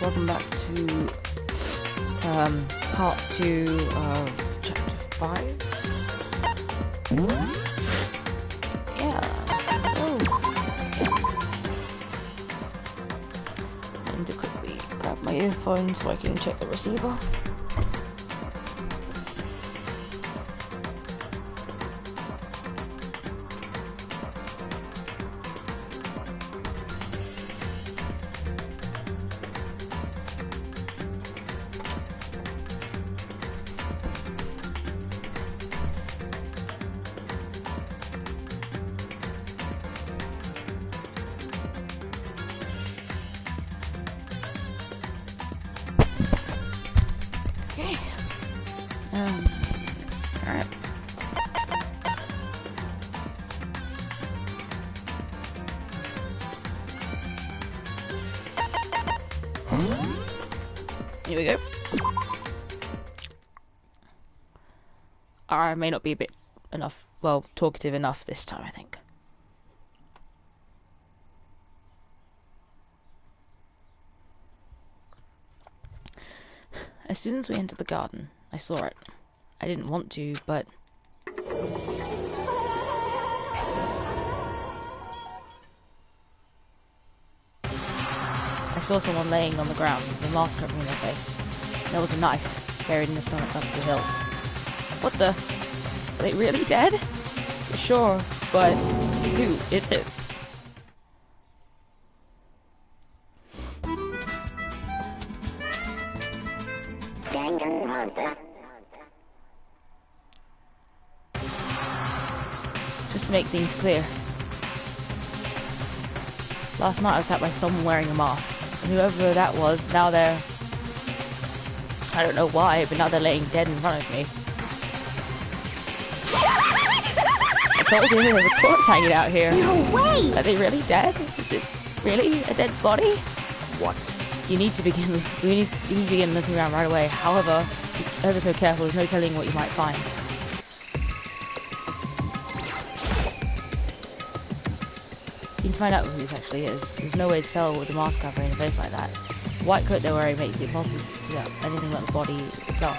Welcome back to part 2 of chapter 5. Yeah. Oh. I need to quickly grab my earphones so I can check the receiver. Okay. Alright. Here we go. I may not be a bit enough, well, talkative enough this time, I think. As soon as we entered the garden, I saw it. I didn't want to, but... I saw someone laying on the ground with a mask covering their face. There was a knife buried in the stomach up the hilt. What the? Are they really dead? Sure, but who is it? Danganronpa. Just to make things clear. Last night I was attacked by someone wearing a mask. And whoever that was, now they're... I don't know why, but now they're laying dead in front of me. I told you there was a corpse hanging out here. No way! Are they really dead? Is this really a dead body? What? You need to begin looking around right away. However, be ever so careful, there's no telling what you might find. You can find out who this actually is. There's no way to tell with a mask covering a face like that. The white coat they're wearing makes it impossible to tell anything about the body itself.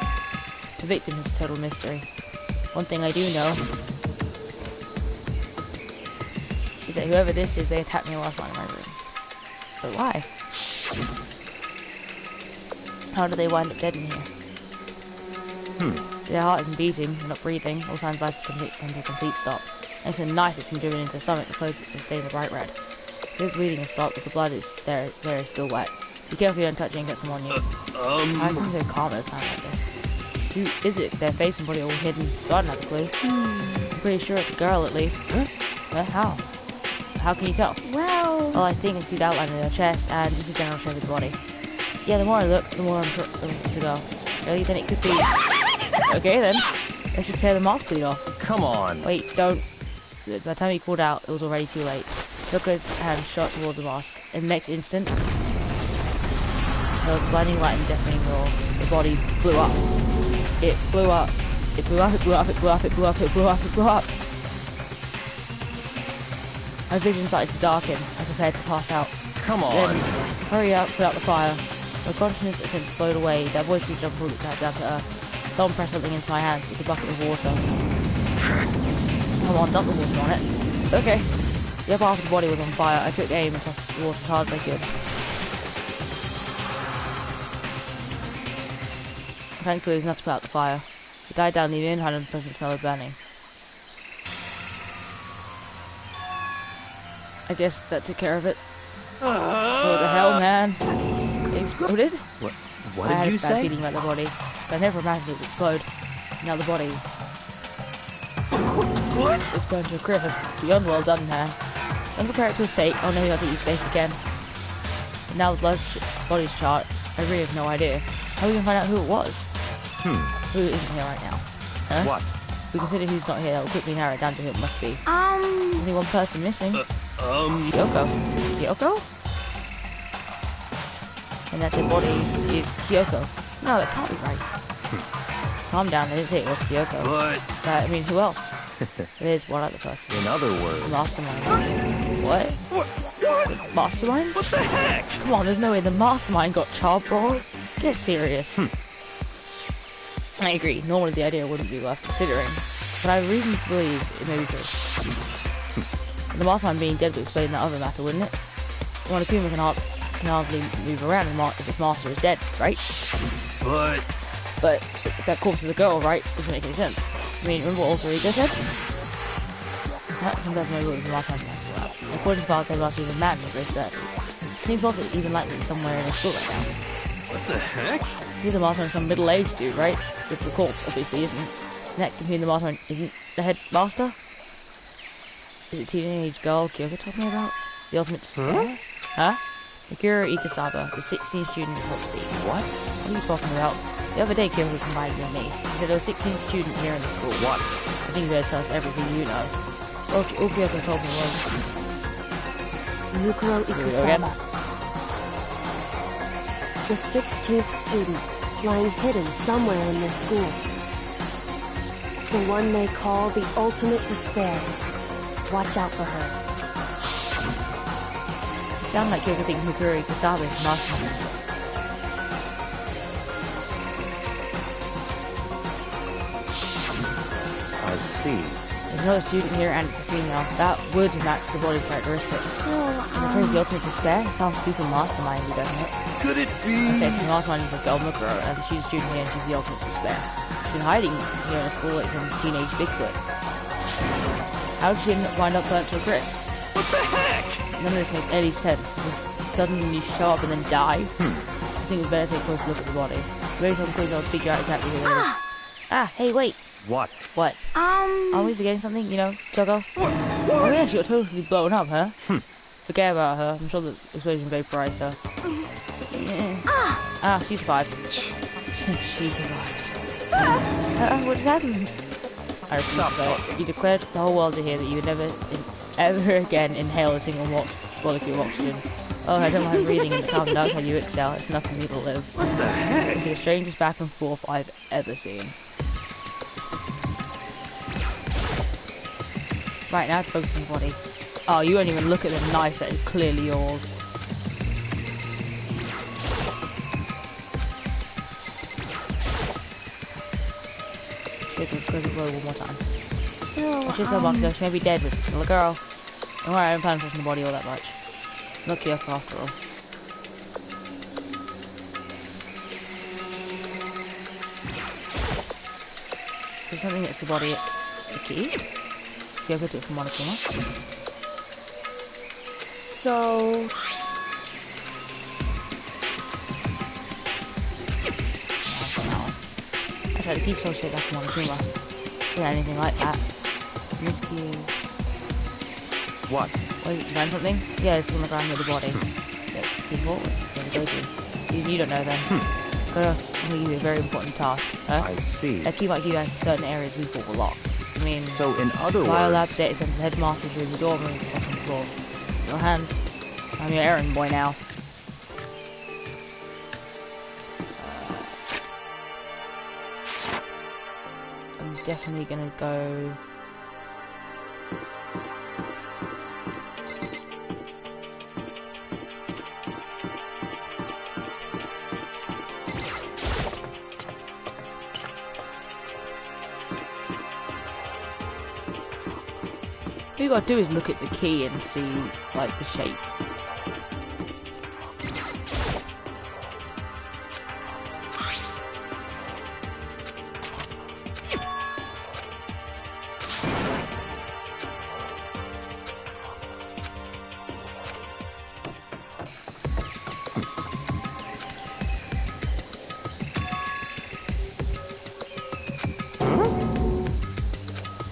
The victim is a total mystery. One thing I do know is that whoever this is, they attacked me last night in my room. But why? How did they wind up dead in here? Their heart isn't beating, they're not breathing, all signs like a complete stop. Thanks to a knife that's been driven into the stomach, the clothes are stained bright red. His bleeding has stopped, but the blood is there is still wet. Be careful you don't touch it and get some on you. How come they're calm at a time like this? Who is it? Their face and body are all hidden, so I don't have a clue. I'm pretty sure it's a girl at least. Well, how? How can you tell? Well, I think I see the outline of their chest and just a general shape of the body. Yeah, the more I look, the more I'm sure to go. Really? Then it could be... Okay then. I should tear the mask bleed off. Come on. Wait, don't. By the time he called out, it was already too late. Took his hand shot towards the mask. In the next instant, there was a blinding light and deafening roar. The body blew up. It blew up. It blew up, it blew up, it blew up, it blew up, it blew up, it blew up. My vision started to darken. I prepared to pass out. Come on. Then, hurry up, put out the fire. My consciousness attempted to float away. That voice reached up and pulled it down to earth. Someone pressed something into my hands. It's a bucket of water. Come on, dump the water on it. Okay. The upper half of the body was on fire. I took aim and tossed the water as hard as I could. Thankfully, it was enough to put out the fire. It died down, leaving an unpleasant smell of burning. I guess that took care of it. What the hell, man? It exploded? What I had did you a bad say? feeling about the body, but I never imagined it would explode. Now the body What? is burned to a crisp. Beyond well done, man. Don't compare it to a steak. Oh no, you got to eat steak again. But now the body's chart, I really have no idea. How are we gonna find out who it was? Who isn't here right now? Huh? What? If we consider who's not here, that will quickly narrow it down to who it must be. Only one person missing. Kyoko. Kyoko? And that dead body is Kyoko. No, that can't be right. Calm down, I didn't say it was Kyoko. But... I mean, who else? There's one other person. In other words... The mastermind. What? What? Mastermind? What the heck? Come on, there's no way the mastermind got Chapt, bro. Get serious. I agree, normally the idea wouldn't be worth considering, but I really believe it may be true. The mastermind being dead would explain that other matter, wouldn't it? One of Kuma can hardly move around if his master is dead, right? But that corpse is a girl, right? Doesn't make any sense. I mean, remember what also Rico said? Sometimes no good with the mastermind as well. According to Park, there's actually a man in his 30s. Seems possible even likely somewhere in a school right now. What the heck? He's the mastermind, some middle-aged dude, right? With the corpse, obviously isn't. That could mean the mastermind isn't the headmaster? Is it teenage girl Kyoko talking about? The ultimate despair? Huh? Mikuro Ikasaba, the 16th student at Top Speed. What? What are you talking about? The other day Kyoko confided in me. He said there was 16 students here in the school. What? I think you better tell us everything you know. All Kyoko told me was... Mikuro Ikasaba. The 16th student, lying hidden somewhere in this school. The one they call the ultimate despair. Watch out for her. It sounds like Kyoko thinks Mikuro Ikasaba is the mastermind. I see. There's another student here and it's a female. That would match the body's characteristics. So, The ultimate despair? It sounds super mastermindy, doesn't it? Could it be? Okay, so the mastermind is a girl Mikuro, and she's a student here and she's the ultimate despair. She's been hiding here in a school like some teenage Bigfoot. How did she wind up burnt to a crisp? What the heck? None of this makes any sense. Just suddenly show up and then die? I think we'd better take a close look at the body. Maybe some clues I'll figure out exactly who it is. Ah, hey, wait. What? What? Are we forgetting something, you know, Choco? Oh yeah, she got totally blown up, huh? Forget about her. I'm sure the explosion vaporized her. She survived. She survived. What just happened? I refuse to vote. You declared to the whole world to hear that you would never, ever again inhale a single molecule of oxygen. Oh, I don't mind breathing in the carbon dioxide you exhale. It's enough for me to live. What the heck? It's the strangest back and forth I've ever seen. Right, now to focus on the body. Oh, you won't even look at the knife that is clearly yours. Go roll one more time. So, Watch yourself, Marco. She may be dead, but she's still a girl. Don't worry, I don't plan on touching the body all that much. Not Kyoko after all. There's something that's the body, it's the key. Kyoko took it from Monokuma. So... I tried to keep some shit back from Monokuma. Yeah, anything like that. And this key is... What? Wait, did you find something? Yeah, it's on the ground near the body. Yeah, people, where to go to. Even you don't know then. I'm gonna give you a very important task. Huh? I see. That key might give you access to certain areas we thought were locked. I mean... So, in other Biolab, words... data center, headmaster's room, the dorm room, second floor. Your hands. I'm your errand boy now. I'm definitely gonna go... What you gotta do is look at the key and see, like, the shape.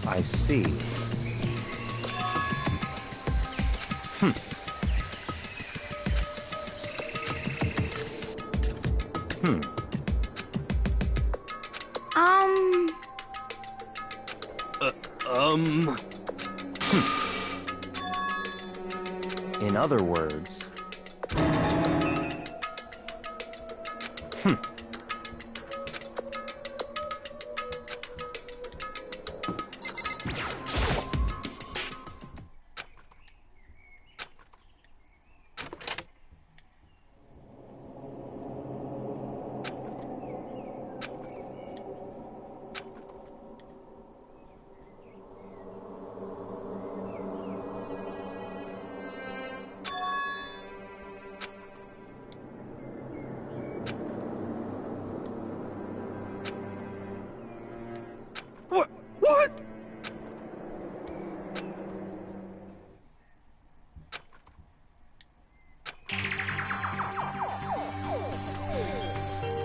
I see. In other words... What?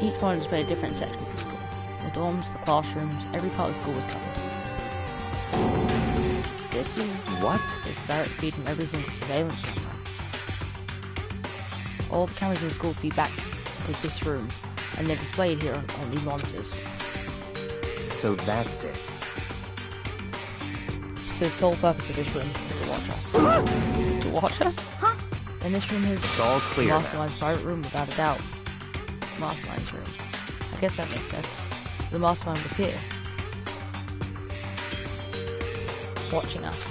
Each one displayed a different section of the school. The dorms, the classrooms, every part of the school was covered. This is What? this direct feed from every single surveillance camera. All the cameras in the school feed back into this room, and they're displayed here on these monitors. So that's it. So the sole purpose of this room is to watch us. To watch us? Huh? And this room is It's all clear now. Mastermind's private room, without a doubt. Mastermind's room. I guess that makes sense. The Mastermind was here. Watching us.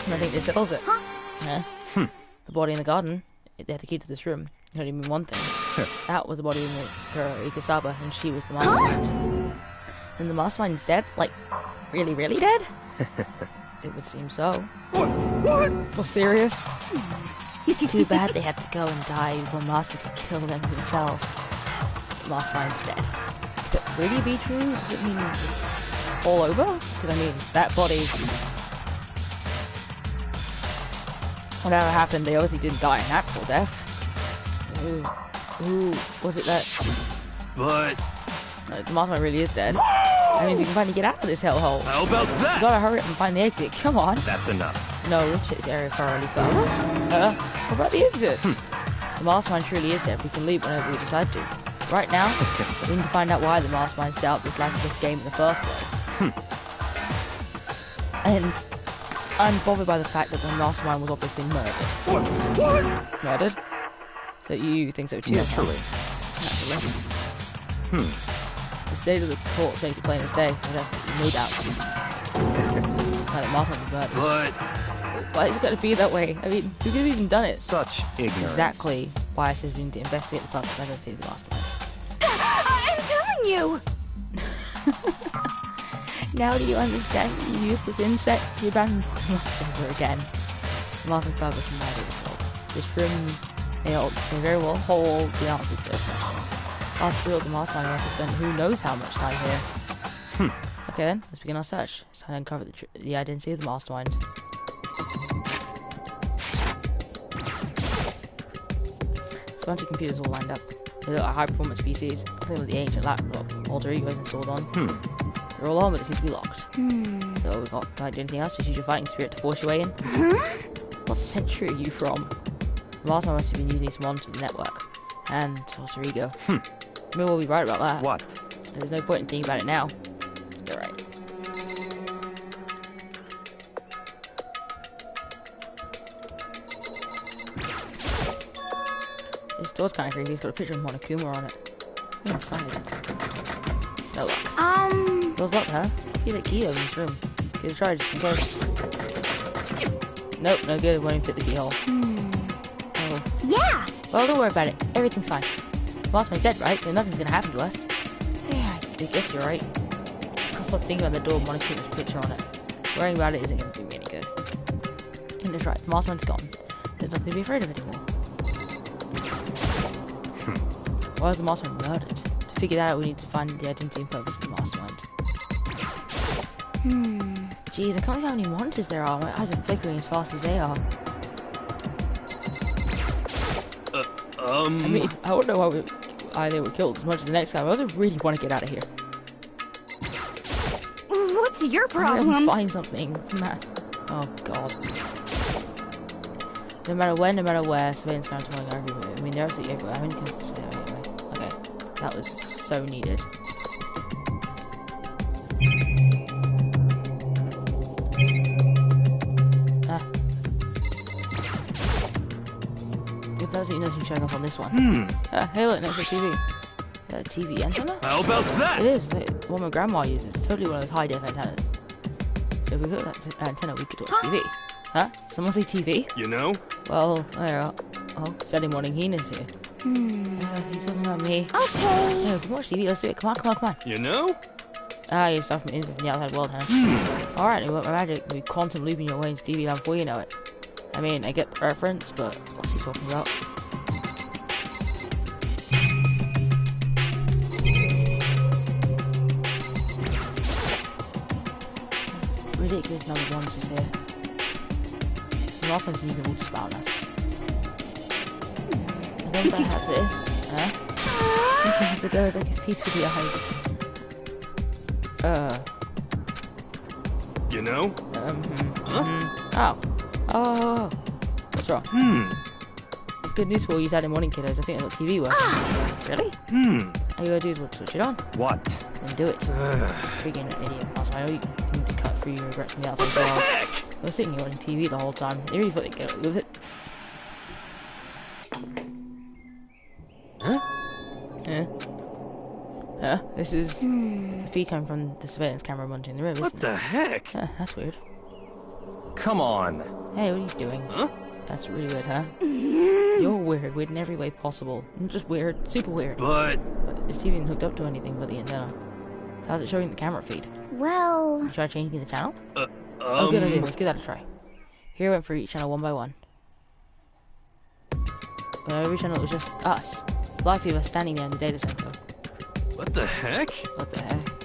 And I think this settles it. Huh? Yeah. The body in the garden, they had the key to this room. It only mean one thing. That was the body in the girl Ikasaba, and she was the Mastermind. And the Mastermind's dead? Like, really, really dead? It would seem so. What? Well, serious? It's too bad they had to go and die before Master could kill them himself. The Mastermind's dead. Could it really be true? Does it mean it's all over? Because, I mean, that body... Whatever happened, they obviously didn't die a natural death. Who was it that... But... The Mastermind really is dead. I mean, you can finally get out of this hellhole. How about You that? gotta hurry up and find the exit. Come on. That's enough. No, we'll check this area thoroughly first. What about the exit? The Mastermind truly is dead. We can leave whenever we decide to. Right now, we need to find out why the Mastermind set up this life-or-death game in the first place. And I'm bothered by the fact that the Mastermind was obviously murdered. What? Murdered? So you think so too? Naturally. Naturally. The state of the court makes it plain as day. There's absolutely no doubt. Like the Mastermind was murdered. But... Why is it got to be that way? I mean, who could have even done it? Such ignorance. Exactly why I said we need to investigate the purpose and identity of the Mastermind. I'm telling you! Now do you understand, you useless insect? You abandoned the Master again. The Master's purpose and murder is told. This room may very well hold the answers to those questions. After all, the Mastermind must have spent who knows how much time here. Okay then, let's begin our search. It's time to uncover the identity of the Mastermind. There's a bunch of computers all lined up. They look like high-performance PCs, something with the ancient laptop alter ego is installed on. They're all on, but it seems to be locked. So we can't do anything else, just use your fighting spirit to force your way in. What century are you from? The Mastermind must have been using these to monitor the network. And alter ego. Maybe we'll be right about that. What? There's no point in thinking about it now. You're right. This door's kind of creepy. It's got a picture of Monokuma on it. What's inside? No luck. Door's locked, huh? Feel the key over this room. Give it a try just in case. Nope, no good. It won't even fit the keyhole. Oh. Yeah! Well, don't worry about it. Everything's fine. The Mastermind's dead, right? So nothing's gonna happen to us. Yeah, I guess you're right. I'll stop thinking about the door with Monokuma's picture on it. Worrying about it isn't gonna do me any good. And it's right. The Mastermind's gone. There's nothing to be afraid of anymore. Why was the Mastermind murdered? To figure that out, we need to find the identity and purpose of the Mastermind. Jeez, I can't believe how many monitors there are. My eyes are flickering as fast as they are. I mean, I don't know why they were killed as much as the next guy. I also really want to get out of here. What's your I'm gonna problem? find something. Matt. Oh god. No matter when, no matter where, surveillance cameras following our every move. I mean, they're absolutely everywhere. How many times did I say that anyway? Okay. That was so needed. Ah. There's absolutely nothing showing up on this one. Hey look, next to TV. Is that a TV antenna? How about that? It is. Like, what my grandma uses. It's totally one of those high-def antennas. So if we got that antenna, we could watch TV. Huh? Someone say TV? You know? Well, there. Oh, Saturday morning Heena's here. He's talking about me. Okay. Yeah, we can watch TV. Let's do it. Come on. You know? Ah, you stuff me in from the outside world, huh? Alright, we got my magic. We quantum looping your way into TV land before you know it. I mean, I get the reference, but what's he talking about? Ridiculous number one just here. The last one's using the water spout us. I think I have this. Huh? I have to go as like a piece with the eyes. You know? Oh. What's wrong? Good news for all you Saturday morning kiddos. I think I got TV working. Really? All you gotta do is switch it on. What? And do it. Freaking idiot. Also, I know you need to cut through your regrets from the outside world. I was sitting here watching TV the whole time. They really thought they'd get away with it. This is the feed coming from the surveillance camera monitoring the room, What isn't the heck? it? That's weird. Come on. Hey, what are you doing? Huh? That's really weird, huh? You're weird in every way possible. Not just weird, super weird. But... Is TV isn't hooked up to anything but the antenna. So how's it showing the camera feed? Well... You try changing the channel? Oh, good idea. Let's give that a try. Here I went for each channel one by one. When every channel was just us. Live fever standing there in the data center. What the heck? What the heck?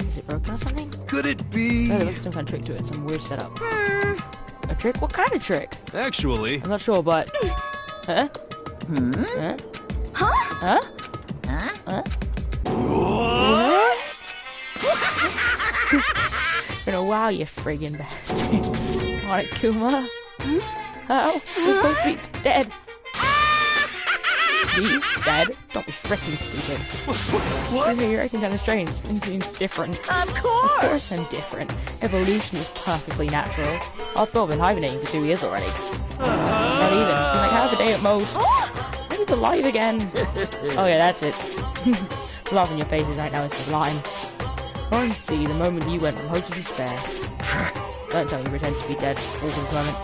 Is it broken or something? Could it be... No, there must be some kind of trick to it. Some weird setup. A trick? What kind of trick? Actually... I'm not sure, but... Huh? Huh? Huh? Huh? What? Gonna wow you friggin' bastard. Alright, Kuma. Oh, we're supposed to be dead. He's dead? Don't be frickin' stupid. What? You're acting kind of strange. Things seems different. Of course! Of course I'm different. Evolution is perfectly natural. After all, I've been hibernating for 2 years already. Not even. It's been like half a day at most. I'm alive again. Oh yeah, that's it. The laugh on your faces right now is sublime. I can see the moment you went from hope to despair. Don't tell me you pretend to be dead all this moment.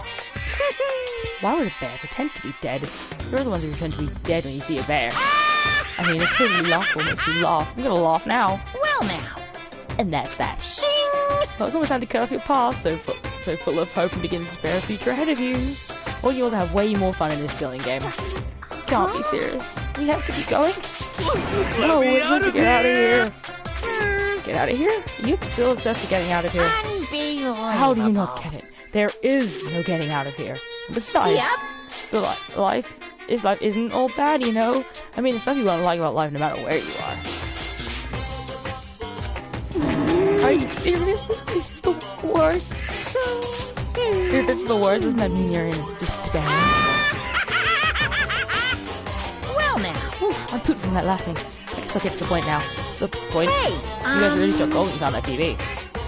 Why would a bear pretend to be dead? You're the ones who pretend to be dead when you see a bear. I mean, it's totally laughable, makes me laugh. I'm gonna laugh now. Well now. And that's that. Shing! Well, it's almost time to cut off your past, so full of hope and begin to spare a future ahead of you. Or you'll have way more fun in this killing game. Can't be serious. We have to keep going. No, we're supposed to get out of here. Get out of here? You still obsessed with getting out of here. Unbelievable. How do you not get it? There is no getting out of here. Besides, the life isn't all bad, you know? I mean, the stuff you won't like about life no matter where you are. Are you serious? This place is the worst. If it's the worst, doesn't that mean you're in despair? Well now. Whew, I'm pooped from that laughing. I guess I'll get to the point now. The point? Hey, You guys really struck gold when you found that TV.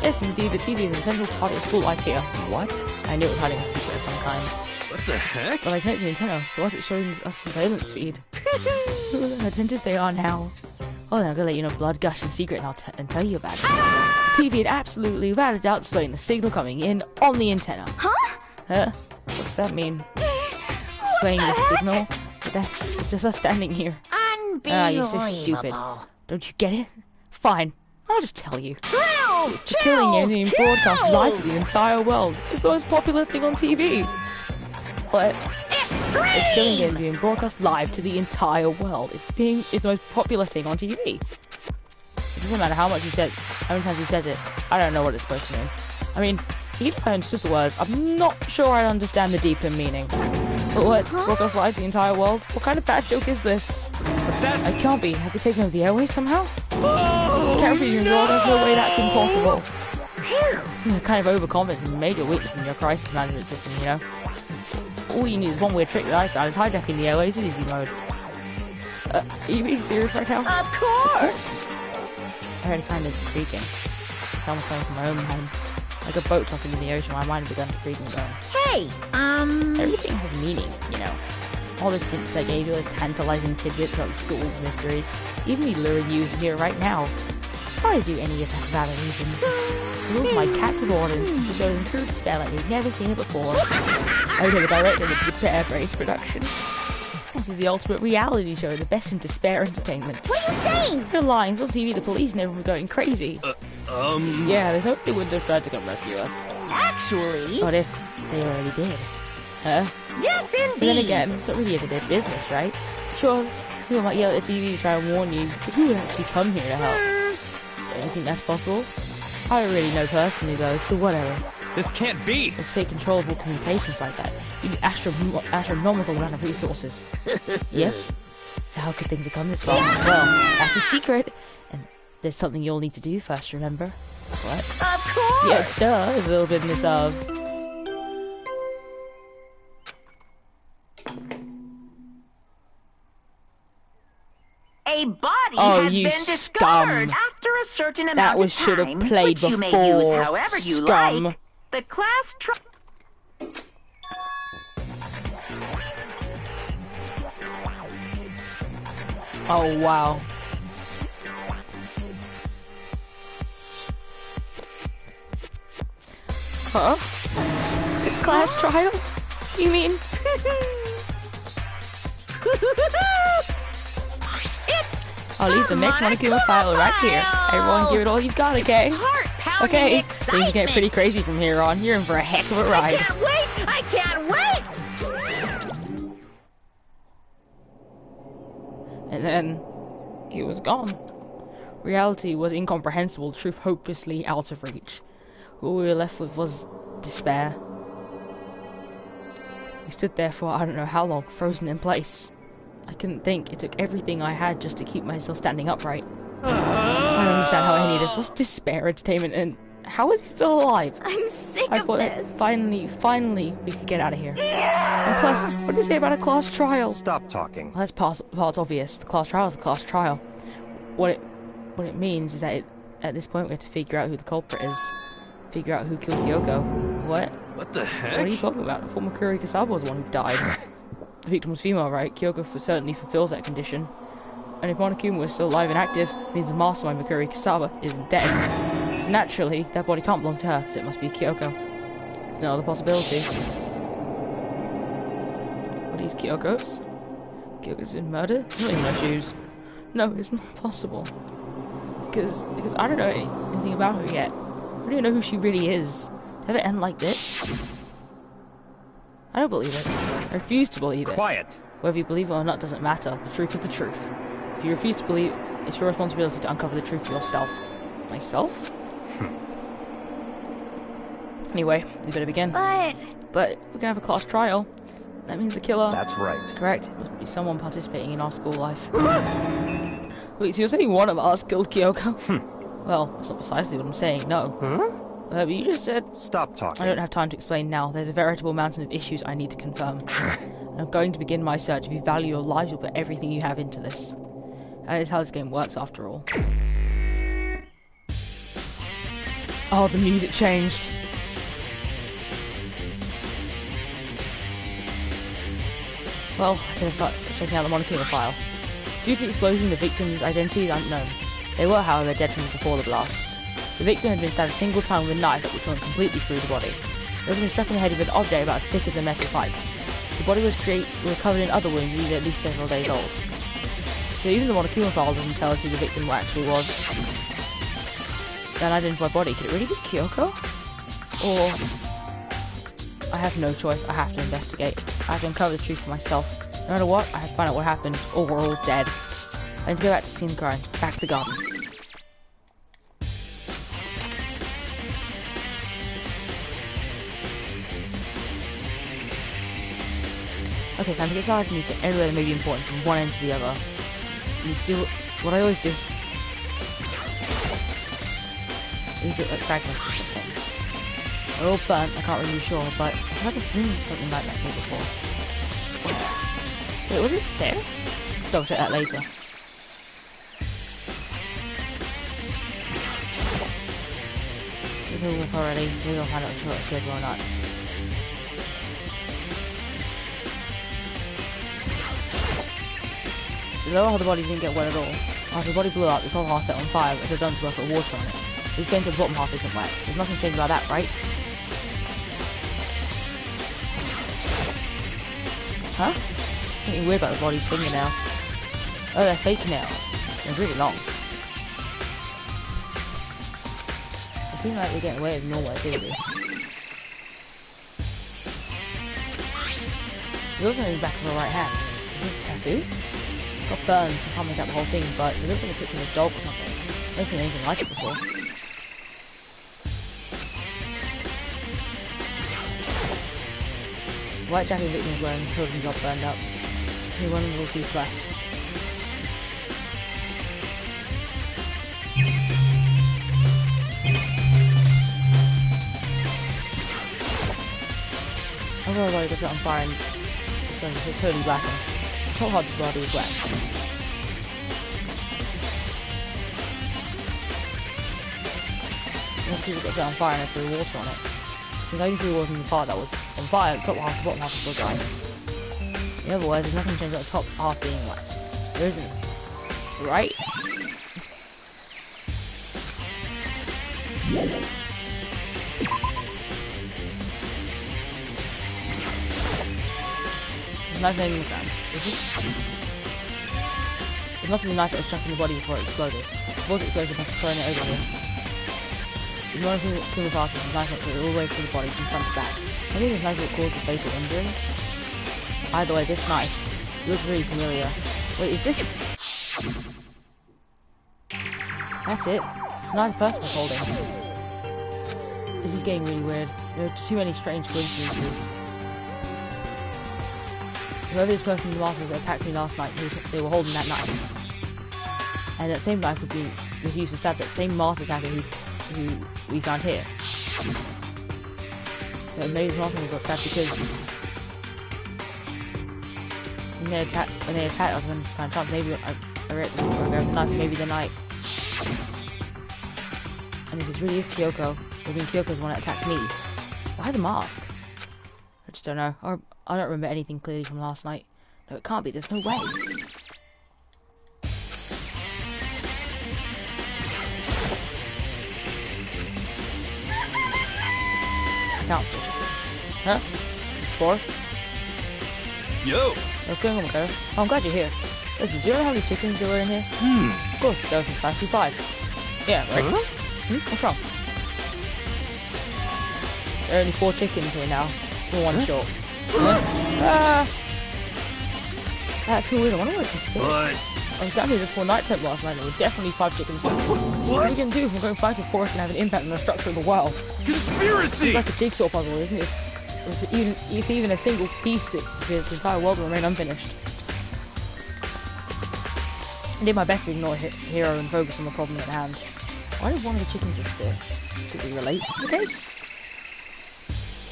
Yes, indeed, the TV is an essential part of school life here. What? I knew it was hiding a secret of some kind. What the heck? But I connected the antenna, so what's it showing us surveillance feed? How attentive they are now. Oh, then I'm gonna let you know blood gushing secret and tell you about it. The TV had absolutely, without a doubt, displaying the signal coming in on the antenna. Huh? What's that mean? Displaying the signal? It's just us standing here. Ah, you're so stupid. Don't you get it? Fine. I'll just tell you. Thrills! The killing game is being broadcast live to the entire world. It's the most popular thing on TV. But this killing game is being broadcast live to the entire world. It's the most popular thing on TV. It doesn't matter how many times he says it. I don't know what it's supposed to mean. I mean, even if I understood the words, I'm not sure I understand the deeper meaning. But what? Broadcast live to the entire world? What kind of bad joke is this? I can't be. Have you taken over the airways somehow? Oh, Can't be, there's no way that's impossible. Phew. kind of overconfidence and major weakness in your crisis management system, you know? All you need is one weird trick that I found is hijacking the airways in easy mode. Are you being serious right now? Of course! I heard a kind of creaking. Sound was coming from my own hand. Like a boat tossing in the ocean, my mind began to creak and groan. Hey, Everything has meaning, you know. All those hints I gave you, those tantalizing tidbits about the school mysteries, even me luring you here right now. Why do any of that for valid reason? To rule my captive audience to show them true despair like they've never seen it before. I the director of the Prepare Brace production. This is the ultimate reality show, the best in despair entertainment. what are you saying? You're lying, it's on TV, the police and everyone were going crazy. Yeah, they hope they wouldn't have tried to come rescue us. Actually... What if they already did? Huh? Yes, But then indeed! again, it's not really into their business, right? Sure, people might yell at the TV to try and warn you, but who would actually come here to help? Don't you think that's possible? I don't really know personally though, so whatever. This can't be! To take control of all communications like that, you need astronomical amount of resources. Yep. So how could things have come this far? Well, that's a secret, and there's something you'll need to do first, remember? What? Of course! Yeah, duh, a little business of... A body Oh, has you been discovered scum. after a certain amount That of was should have time, played which you may before, use however you scum. like. The class Oh, wow. Huh? The class trial? You mean? It's I'll leave the next Monokuma file right here. Everyone give it all you've got, okay? heart-pounding Okay, excitement! things get pretty crazy from here on. You're in for a heck of a I ride. can't wait! I can't wait! And then, he was gone. Reality was incomprehensible, truth hopelessly out of reach. All we were left with was despair. We stood there for I don't know how long, frozen in place. I couldn't think. It took everything I had just to keep myself standing upright. I don't understand how any of this was despair entertainment, and how is he still alive? I'm sick I of thought that this. finally we could get out of here. And plus, what did he say about a class trial? Stop talking. Well, that's part's obvious. The class trial is the class trial. What it means is that at this point we have to figure out who the culprit is. Figure out who killed Kyoko. What? What the heck? What are you talking about? The former Kuri Kasaba was the one who died. The victim was female, right? Kyoko certainly fulfills that condition. And if Monokuma was still alive and active, it means the mastermind Mikuri Kasaba isn't dead. So naturally, that body can't belong to her, so it must be Kyoko. There's no other possibility. What are these Kyoko's? Kyoko's been murdered? Not even her shoes. No, it's not possible. Because I don't know anything about her yet. I don't even know who she really is. To have it end like this? I don't believe it. I refuse to believe it. Quiet. Whether you believe it or not doesn't matter. The truth is the truth. If you refuse to believe, it's your responsibility to uncover the truth for yourself. Myself? Anyway, we better begin. But But we're gonna have a class trial. That means the killer. That's right. Correct. It must be someone participating in our school life. Wait, so you're saying one of us killed Kyoko? Well, that's not precisely what I'm saying, no. Huh? But you just said... Stop talking. I don't have time to explain now. There's a veritable mountain of issues I need to confirm. And I'm going to begin my search. If you value your lives, you'll put everything you have into this. That is how this game works, after all. Oh, the music changed. Well, I can start checking out the Monokuma file. Due to the explosion, the victim's identity is unknown. They were, however, dead from before the blast. The victim had been stabbed a single time with a knife which went completely through the body. It had been struck in the head with an object about as thick as a metal pipe. The body was covered in other wounds, these at least several days old. So even the Monokuma file doesn't tell us who the victim actually was. That unidentified body, could it really be Kyoko? Or... I have no choice, I have to investigate. I have to uncover the truth for myself. No matter what, I have to find out what happened, or we're all dead. I need to go back to the scene of crime, back to the garden. Okay, time to get started. I need to get everywhere that may be important, from one end to the other. I need to do what I always do. I need to get like fragments or something. They're all burnt, I can't really be sure, but I've never seen something like that here before. Wait, was it there? Let's double check that later. We'll look already, we'll find out if it's good or not. Lower how the body didn't get wet at all. After the body blew up, this whole half set on fire, but it done to work with water on it. This going to the bottom half isn't wet. There's nothing changed about that, right? Huh? Something weird about the body's fingernails. Oh, they're fake nails. They're really long. They seem like they're getting away with normal activity. There's also in the back of her right hand. Is this a tattoo? Got burned, so I can't make out the whole thing, but it looks like a picture of a dog or something. I've never seen anything like it before. White jacket victim is wearing children's job burned up. Only one little piece left. Overall body gets set on fire and it's totally blackened. The top half of the body is wet. Most people got set on fire and they threw water on it. Since I threw water in the part that was on fire, the top half, the bottom half was still dry. Otherwise, there's nothing changed about the top half being wet. There isn't. Right? There's a knife laying in the ground. Is this? It must have been a knife that was stuck in the body before it exploded. Before it exploded, I was throwing it over here. If you want to kill the fastest, the knife went all the way through the body from front to back. I think this knife will cause a fatal injury. Either way, this knife looks really familiar. Wait, is this? That's it. It's the knife the person was holding. This is getting really weird. There are too many strange coincidences. Whoever this person in the mask was that attacked me last night, they were holding that knife. And that same knife was used to stab that same mask attacker who we found here. So maybe the mask got stabbed because when they attacked us and kind of maybe I grabbed the knife, maybe the knife. And if this really is Kyoko, or being Kyoko's the one that attacked me, why the mask? I just don't know. Or I don't remember anything clearly from last night. No, it can't be. There's no way. Count. Huh? 4? Yo! What's going on, Mako? Oh, I'm glad you're here. Listen, do you know how many chickens there were in here? Of course, there was precisely 5. Yeah, right? Huh? What's wrong? There are only 4 chickens here now. For one short. That's so weird. I wonder what it's for. But... I was down here just for night temp last night and there were definitely 5 chickens here. What are you gonna do if we're going fight a forest and have an impact on the structure of the world? Conspiracy! It's like a jigsaw puzzle, isn't it? If even a single piece that the entire world will remain unfinished. I did my best to ignore Hero and focus on the problem at hand. Why did one of the chickens disappear? Could we relate to the case?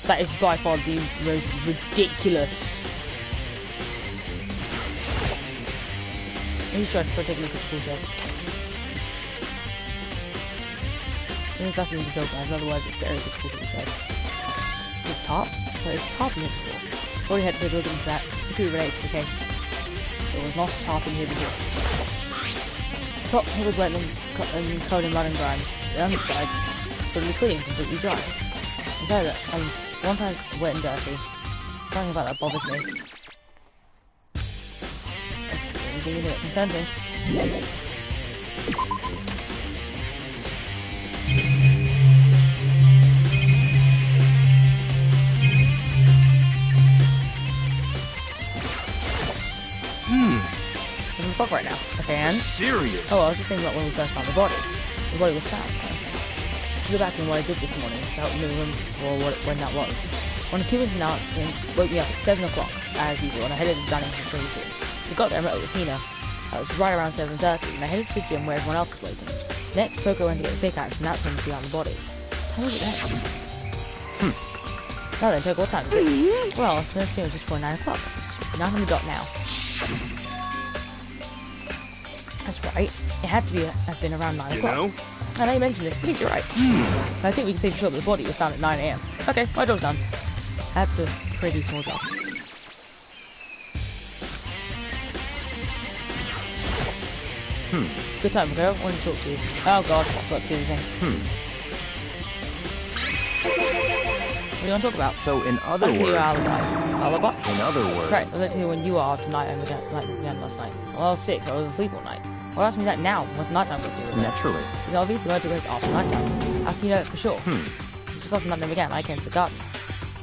That is by far the most ridiculous. Maybe try to take a look at the school shed. As soon as that's in disopen, in other words, it's stereotypical to be said. Is it top? Well, it's top in here before. Already had to take a look into that. It could be related to the case. There was not a top in here before. Top was wet and covered in mud and grime. The underside was totally clean and completely dry. Inside that, one time wet and dirty. Something about that bothers me. That's the only thing that concerns me. There's a fog right now. Okay, and? Serious? Oh, I was just thinking about when we first found the body. The body was found. To go back to what I did this morning to help me remember when that was. When the kid was announced, woke me up at 7 o'clock, as usual, and I headed to dining for 22. We got there and met with Hina. It was right around 7:30, and I headed to the gym where everyone else was waiting. Next, Toko went to get the pickaxe, and that's when we found the body. How was it then? Now then, Togo, what time is it? Well, the next game is just for 9 o'clock. 9 on the dot now. That's right. It had to have been around 9 o'clock. know? And I mentioned it. I think you're right. I think we can say for sure that the body was found at 9 AM. Okay, my job's done. That's a pretty small job. Good time, girl. I want to talk to you. Oh god, I forgot to do anything. What do you want to talk about? So in other Your words, alibi. in other words, Right, I was here when you were after night and began last night. Well, I was sick, so I was asleep all night. Well, ask me that now. What's nighttime got to do with it? naturally. It's obvious the word goes after nighttime. How can you know it for sure? Just after nighttime began, I came to the garden.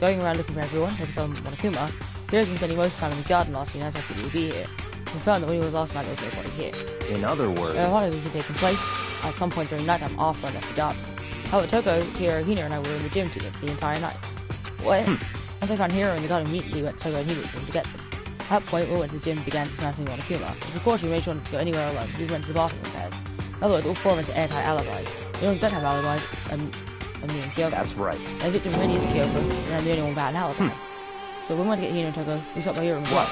Going around looking for everyone, looking for Monokuma, Hero's been spending most of the time in the garden last year, and I thought he would be here. Confirmed that when he was last night, there was nobody here. In other words, There are holidays been taking place at some point during nighttime after I left the garden. However, Toko, Hiro, Hina, and I were in the gym together the entire night. What? Once I found Hiro in the garden, immediately went to Toko and Hina to get them. At that point, we went to the gym and began dismantling Monokuma. As a precaution, we made sure not to go anywhere alone. We went to the bathroom in pairs. In other words, all 4 of us are airtight alibis. The ones who don't have alibis are me and Kyoko. that's right. The victim of many is Kyoko, and I'm the only one without an alibi. So when we went to get Hina and Toko, we stopped by your room as well.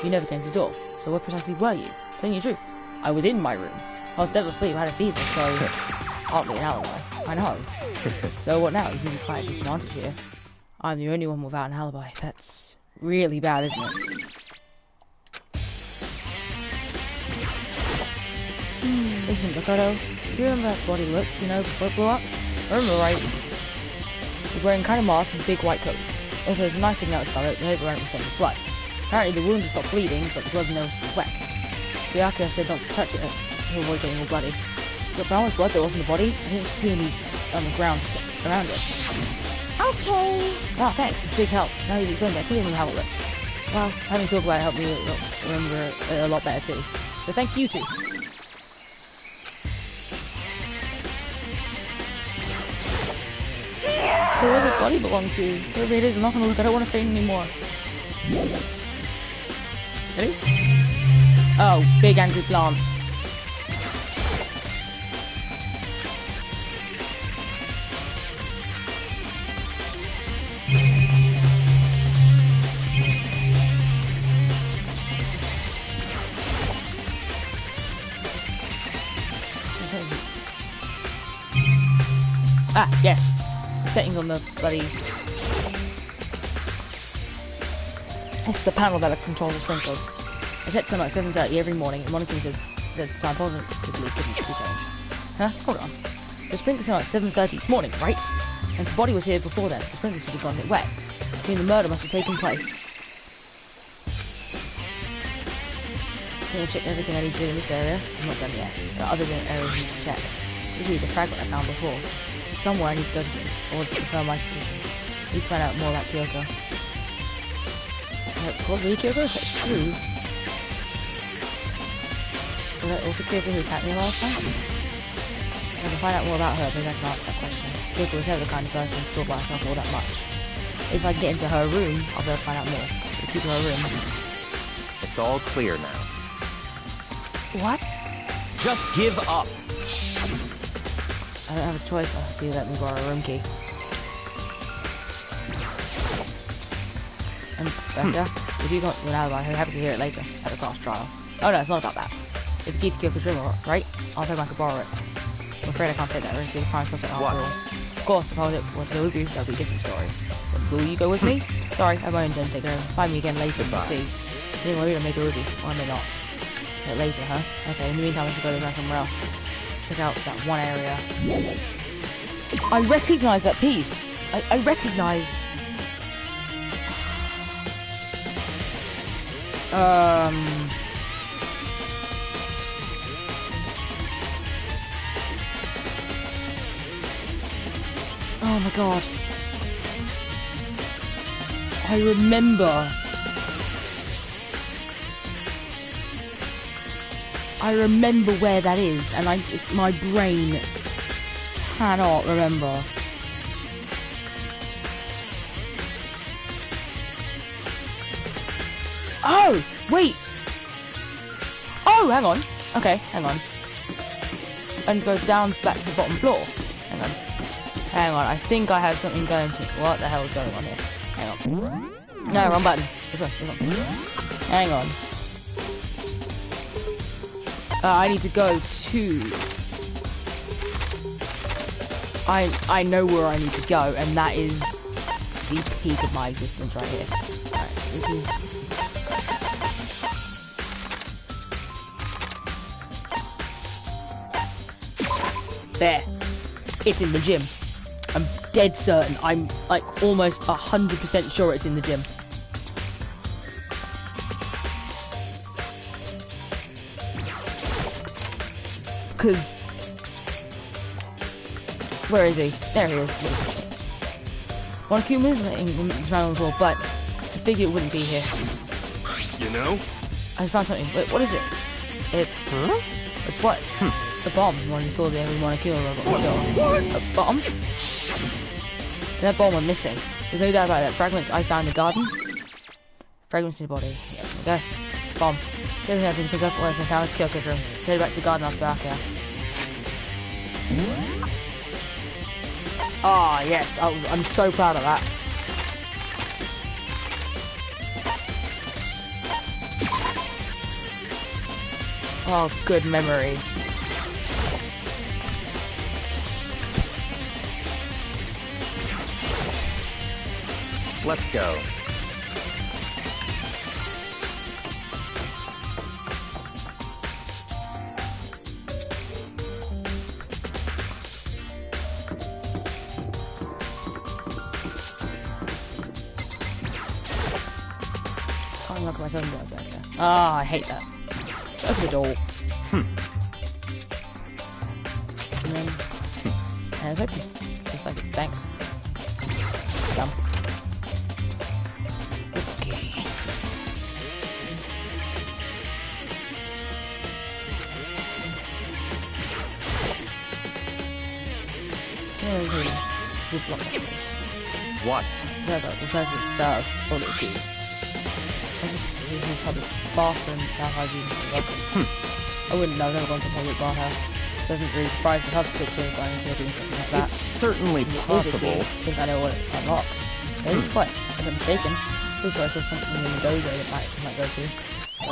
You never came to the door. So where precisely were you? Telling you the truth, I was in my room. I was dead asleep, I had a fever, so it's hardly an alibi. I know. So what now? He's going to be quite a disadvantage here. I'm the only one without an alibi. That's really bad, isn't it? Listen, Ricardo, do you remember that body looked, before it blew up? I remember, right? He was wearing kind of mask and a big white coat. Also, there's a nice thing noticed about it, the nose around it was stained with blood. Apparently, the wound had stopped bleeding, but the blood and nose was wet. The architect said not to touch it to avoid getting all bloody. But for how much blood there was in the body, I didn't see any on the ground around it. Okay. Wow, thanks, it's a big help. Now you've explained that, clearly how it looks. Well, having talked about it helped me remember it a lot better too. So thank you too. So where does the body belong to? Whoever it is, I'm not gonna look, I don't want to faint anymore. Ready? Oh, big angry plant. Ah, yes. The settings on the bloody... It's the panel that controls the sprinklers. I set them at 7:30 every morning, and Monica says the time positively couldn't be changed. Huh? Hold on. The sprinklers are at 7:30 each morning, right? And if the body was here before then, the sprinklers should have gotten it wet. I mean, the murder must have taken place. I'm gonna check everything I need to do in this area. I'm not done yet. There are other areas I need to check. Usually the fragment I found before. Somewhere I need to go to or to confirm my decision. I need to find out more about Kyoko. Called really Kyoko? If that's true. Was that also Kyoko who attacked me last time? If I can find out more about her, maybe I can answer that question. Kyoko was never the kind of person to talk about herself all that much. If I can get into her room, I'll be able to find out more. The keep her room. It's all clear now. What? Just give up. I don't have a choice. Oh, see, let me borrow a room key. And Becca, if you got an alibi, I'm happy to hear it later at the class trial. Oh no, it's not about that. It's the key to Kyoko's room, right? I'll see if I can borrow it. I'm afraid I can't take that risk. It's a prime suspect after all. Of course, if I was to go with you, that would be a different story. But will you go with me? Sorry, I have my own den to take care of. Find me again later. See. Anyway, we're gonna make a review. Or I may not. But later, huh? Okay, in the meantime, I should go around somewhere else. Check out that one area. I recognise that piece. I recognise. Oh my god. I remember. I remember where that is, and my brain cannot remember. Oh, wait. Oh, hang on. Okay, hang on. And go down back to the bottom floor. Hang on. Hang on, I think I have something going to... What the hell is going on here? Hang on. No, wrong button. This one. Hang on. I need to go to... I know where I need to go, and that is the peak of my existence right here. Alright, this is... There. It's in the gym. I'm dead certain. I'm like almost 100% sure it's in the gym. Because... Where is he? There he is. One Akuma is around the floor, but I figured it wouldn't be here. You know? I found something. Wait, what is it? It's... Huh? It's what? A bomb. When you saw the everyone Akuma robot. What? A bomb? That bomb went missing. There's no doubt about that. Fragments I found in the garden. Fragments in the body. Yeah, there we go. Bomb. Everything I can pick up was I found his Kyoko's room. Go back to the garden after back here. Ah, yes. I'm so proud of that. Oh, good memory. Let's go. Can't look at myself back there. Ah, I hate that. Open the door. And then... and it's open. Just like it. Thanks. Dumb. Okay. What? The professor's solid key. Public bathroom, bath hygiene. I wouldn't know, I've never gone to a public bathhouse. Doesn't really surprise me. I've put things like doing something like that. It's certainly possible. I think I know what it unlocks. Maybe quite, if I'm mistaken. Pretty sure I saw something in the dojo that might go to.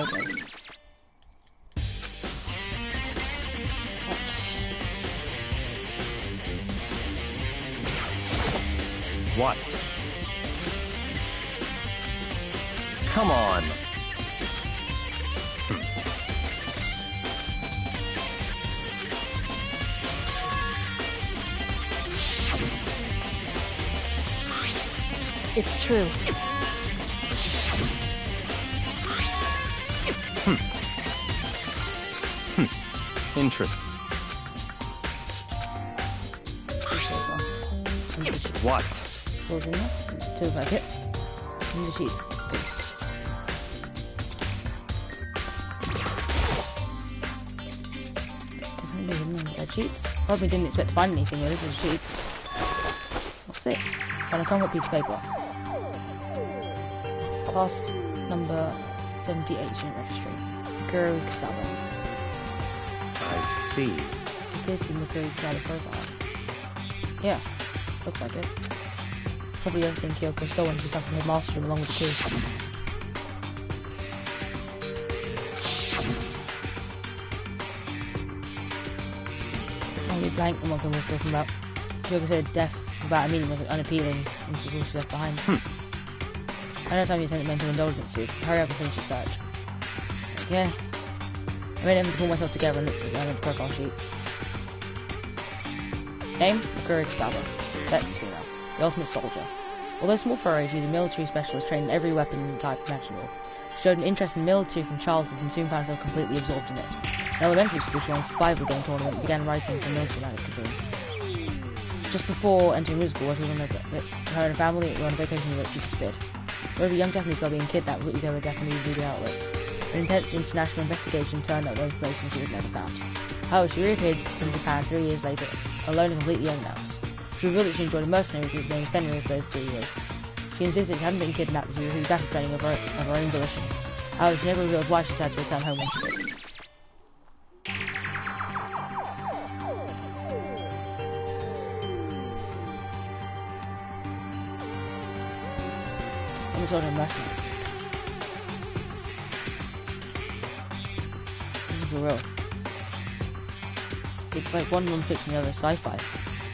Okay. What? Come on. It's true. Interesting. What? Tools in there. Tools like it. And the sheets. Dead sheets. Probably didn't expect to find anything with these sheets. What's this? Find a combat piece of paper. Class number 78 unit registry. Guru Kasama. I see. Appears to be Mukuri Kasama profile. Yeah, looks like it. Probably everything Kyoko stole when she stuck in her master room along with the key. Only blank the one was talking about. Kyoko said death without a meaning was unappealing, and this was all she left behind. I know time you sent mental indulgences. Hurry up and finish your search. Yeah. I made an effort to pull myself together and look at the profile sheet. Name? Mukuri Kasama. Sex? Female. The ultimate soldier. Although small for her age, she's a military specialist trained in every weapon type imaginable. She showed an interest in military from childhood and soon found herself completely absorbed in it. In elementary school, she won a survival game tournament and began writing for military magazines. Just before entering middle school, she was on her and her family were on a vacation in which she disappeared. So every young Japanese girl being kidnapped would over Japanese media outlets. An intense international investigation turned up with information she was never found. However, she reappeared in Japan 3 years later, alone and completely unannounced. She revealed that she joined a mercenary group named Fenrir for those 3 years. She insisted she hadn't been kidnapped and she was battle training of her own volition. However, she never revealed why she decided to return home when she did. I'm sort of mercenary. This is for real. It's like one non-fiction and the other sci-fi.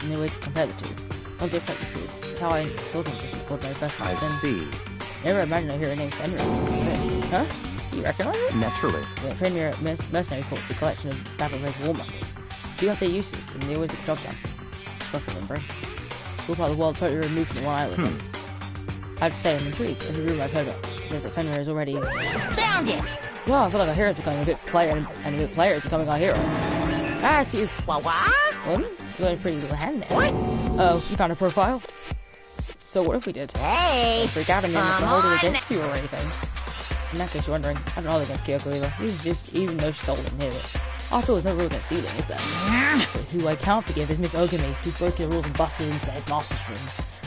And the way to compare the two. One difference is how I saw them as an ordinary person. I see. Never imagined I hear a name Fenrir as this. Huh? Do you recognize it? Naturally. Yeah, Fenrir Mercenary Corps is a collection of battle-ready warmongers. Do have their uses, and they always get the job done. It's worth remembering. It's all part of the world totally removed from the one I live in. I have to say, I'm intrigued. Every rumor I've heard about says that Fenrir is already... Found it! Well, I feel like our hero's becoming a bit player, and a bit player is becoming our hero. Ah, it's you. What? Well, you got a pretty little hand there. What? Oh, you found a profile? So what if we did? Hey! Don't freak out and then Come hold it on. against you or anything. In that case, you're wondering, I don't know against Kyoko either. Even though she stolen here. After all, there's no rule against stealing, is there? But who I can't forgive is Miss Ogami, who broke your rules and busted into the headmaster's room.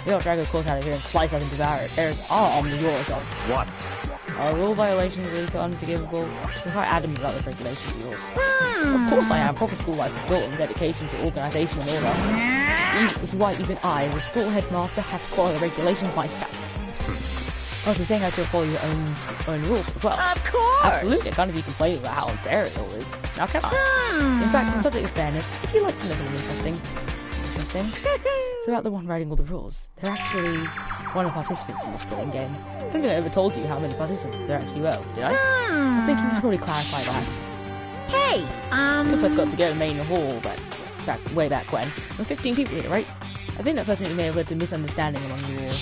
We all drag her course out of here and slice up and devour it. There's our arm the yours of. What? Our rule violations are really so unforgivable. I'm quite adamant about the regulations of yours. Of course I am. Proper school life is built on dedication to organisation and order. Which is why even I, as a school headmaster, have to follow the regulations myself. Also, saying I could follow your own rules as well. Of course! Absolutely, I can't be complaining about how unfair it all is. Now can I? In fact, on the subject of fairness, would you like to know something interesting? It's about the one writing all the rules. They're actually one of the participants in this killing game. I don't think I ever told you how many participants there actually were, did I? I think you should probably clarify that. Hey, We first got together in main hall, but way back when. There were 15 people here, right? I think that first meeting may have led to misunderstanding among you all.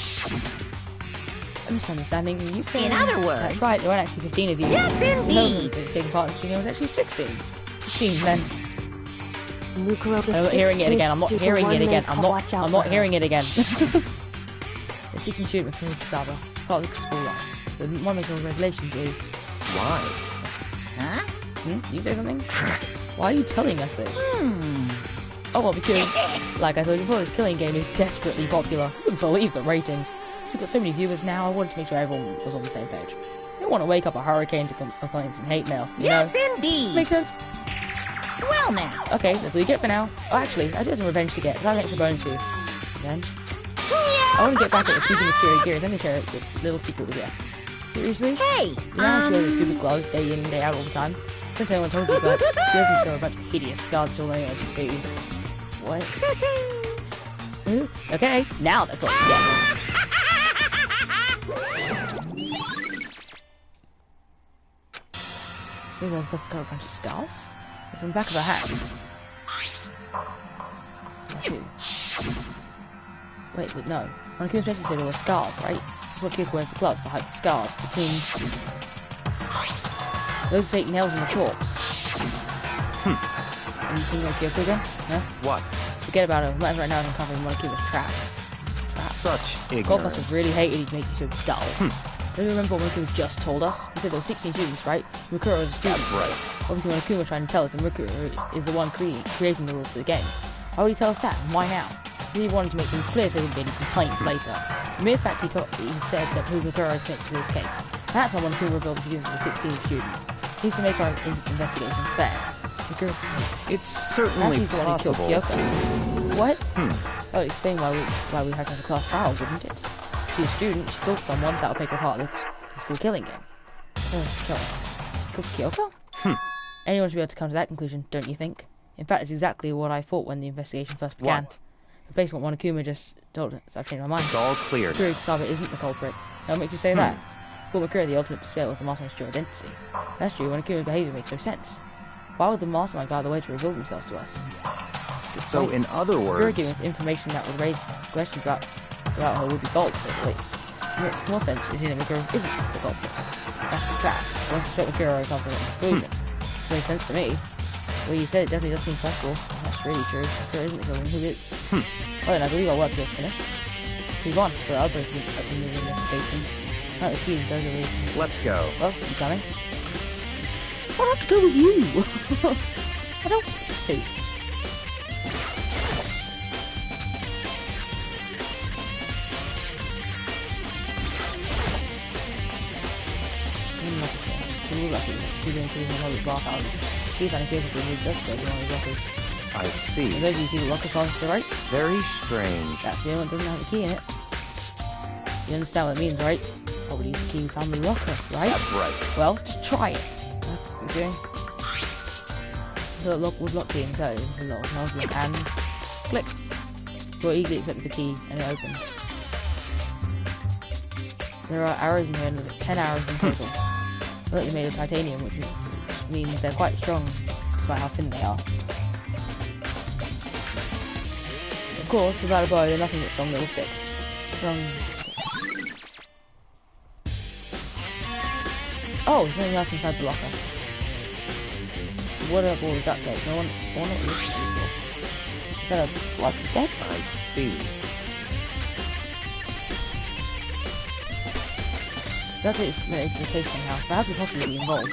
A misunderstanding? You say? In other words. That's right, there weren't actually 15 of you. Yes, indeed. No, taking part in the game was actually 16. 16 then. Mukuro, the I'm not hearing it again. I'm not 16th hearing it again. student, watch out I'm not for hearing it again. The 16 student with Kasaba, part of the school life. So one of the regulations is... Why? Huh? Did you say something? Why are you telling us this? Oh well, because, like I told you before, this killing game is desperately popular. I couldn't believe the ratings. Since we've got so many viewers now, I wanted to make sure everyone was on the same page. I don't want to wake up a hurricane to complaints and hate mail, you Yes, know? indeed! Makes sense? Well now. Okay, that's all you get for now. Oh, actually, I do have some revenge to get. I have an extra bonus for you. Revenge? I want to get back at the stupid Mysterious Gears. Let me share a little secret with you. Seriously? Hey, You know how she wears the stupid gloves day in and day out all the time? Don't tell anyone told you, but she doesn't show a bunch of hideous scars all over to see. What? Okay, now that's all you get. Maybe I was supposed to cover a bunch of scars? It's on the back of her hand. That's who? Wait, but no. When Akira especially said there were scars, right? That's what kids wear for gloves, to hide the scars, which means... those fake nails in the corpse. Anything like Kyoko again? Huh? What? Forget about it. Right now I'm covering one of Kyoko's trap. Such God must have ignorance. really hated you to make you so dull. Do you remember what Mukuro just told us? He said there were 16 students, right? Mukuro was a student. That's right. Obviously when Akuma was trying to tell us that Mukuro is the one creating the rules for the game. Why would he tell us that? And why now? He wanted to make things clear so he didn't get any complaints later. The mere fact he said that Mukuro is connected to this case. That's not one Akuma revealed to give to the 16th student. He needs to make our investigation fair. Mukuro... It's certainly He's the one who killed possible. Kyoko. What? That would explain why we had such a class trial, wouldn't it? She's a student, she killed someone, that'll make her part of the school killing game. Killed Kyoko? Anyone should be able to come to that conclusion, don't you think? In fact, it's exactly what I thought when the investigation first began. What? But based on what Monokuma just told us, I've changed my mind. It's all clear now. Mukuro Kasaba isn't the culprit. Now what makes you say that? For Mukuro, the ultimate despair was the mastermind's true identity. That's true, Monokuma's behaviour makes no sense. Why would the mastermind go out of the way to reveal themselves to us? So, in other Mukuro words, giving us information that would raise questions about her would be gold, to say the least. It makes more sense is that Mukuro isn't the culprit. That's the trap. I want to suspect Mukuro and come to a conclusion. It makes sense to me. Well, you said it definitely does seem possible. If that's really true. Mukuro isn't the killer, who is? Well then, I believe our work here is finished. Move on for others in the investigation. Not the key does it. let's go. Well, you coming? Why not to go with you? I don't want to. She's into the Holy block houses. She's uncapable of just going to one of the lockers. I And see. those you see the locker closet to the right? Very strange. That's the only one that doesn't have a key in it. You understand what it means, right? probably use the key we found in the locker, right? That's right. Well, just try it. What are you doing? The lock was locked in, so it's a little nozzle and click. You'll easily accept the key and it opens. There are arrows in here, and there's 10 arrows in total. I thought they're made of titanium, which means they're quite strong, despite how thin they are. Of course, without a bow, they're nothing but strong little sticks. Strong sticks. Oh, there's something else inside the locker. What up all the duct tape? I wonder what this is for. Is that a blood step? I see. Duct tape is the case somehow. Perhaps it possibly be involved.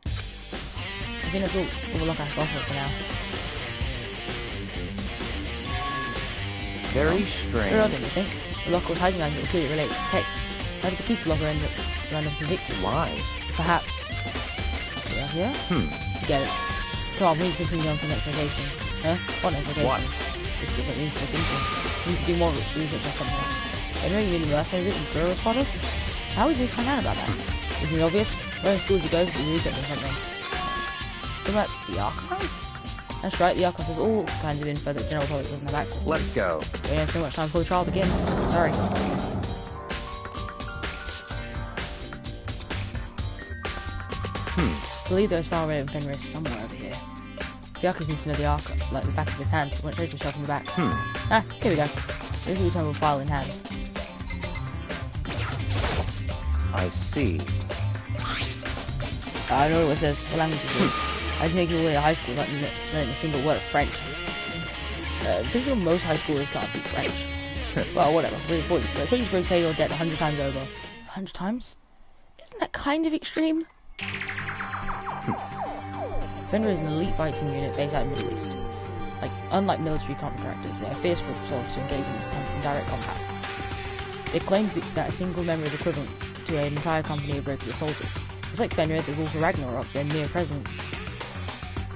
I think that's all the lock has to offer for now. Very Very odd, strange. don't you think? The locker was hiding items that clearly related to the case. How did the key to the locker end up random convicted? Why? Perhaps. Yeah? Forget it. Come on, we need to continue on to the next location. Huh? What next location? What? It's just something we need to look into. We need to do more research on something. I know you mean the mercenary that you girl spotted? How would you find out about that? Isn't it obvious? Where in school do you go to do research on something? What about the archive? That's right, the archive has all kinds of info that the general public doesn't have access to. Let's go. We don't have so much time before the trial begins. Sorry. I believe there's file red and Fenris somewhere over here. The archive seems to know the archive, like the back of his hand. It went straight to himself in the back. Ah, here we go. This is a file in hand. I see. I know what it says. What language is this? I didn't make it all the way to high school not knowing a single word of French. I'm pretty sure most high schoolers can't speak French. Well, whatever. Please repay your debt 100 times over. 100 times? Isn't that kind of extreme? Fenrir is an elite fighting unit based out in the Middle East. Unlike military contractors, they are fierce group of soldiers engaged in direct combat. They claim that a single member is equivalent to an entire company of regular soldiers. It's like Fenrir, the Wolf of Ragnarok, their mere presence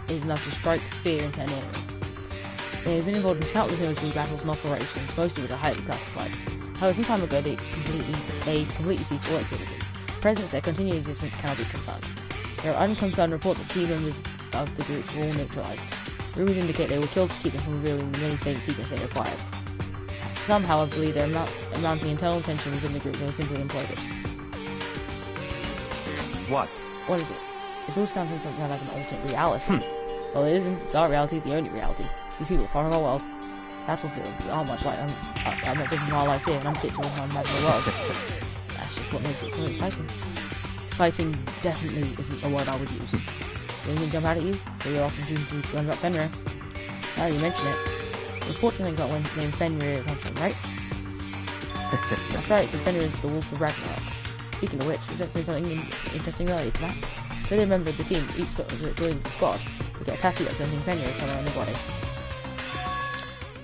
is enough to strike fear into an enemy. They have been involved in countless military battles and operations, most of which are highly classified. However, some time ago they completely ceased all activity. Presence their continued existence cannot be confirmed. There are unconfirmed reports that key members of the group were all neutralized. Rumors indicate they were killed to keep them from revealing the many state secrets they acquired. Some, however, believe there are mounting internal tension within the group and were simply imploded. What? What is it? This all sounds like something like an alternate reality. Well, it isn't. It's our reality, the only reality. These people are part of our world. Battlefields are much like I'm not living our lives here, and I'm predictable in my the world. That's just what makes it so exciting. Exciting definitely isn't a word I would use. Anything jump out at you? So you're often due to learn about Fenrir. Now you mention it. Reports something about one named Fenrir comes from, right? That's right, so Fenrir is the Wolf of Ragnarok. Speaking of which, there's something interesting related to that. So they member of the team, each sort of joins the squad, we get a tattoo representing Fenrir somewhere on their body.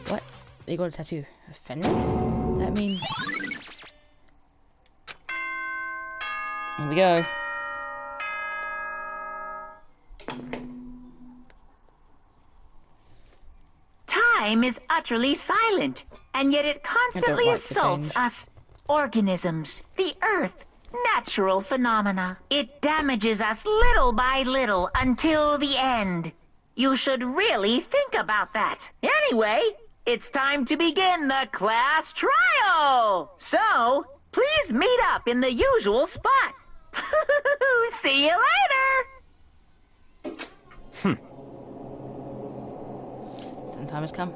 What? They got a tattoo of Fenrir? That means... Here we go. Time is utterly silent, and yet it constantly like the assaults change. us organisms, the earth, natural phenomena. It damages us little by little until the end. You should really think about that. Anyway, it's time to begin the class trial. So, please meet up in the usual spot. See you later. The time has come.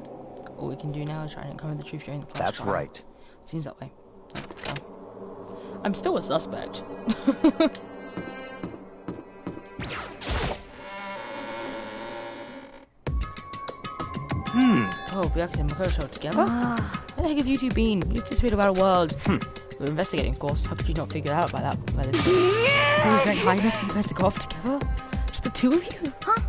All we can do now is try and uncover the truth during the class That's trial. right. Seems that way. Let's go. I'm still a suspect. Oh, we actually have a show together? Where the heck have you two been? You just read about a world. We're investigating, of course. How could you not figure it out by that? By this? You drank high enough for you guys to go off together? Just the two of you? Huh?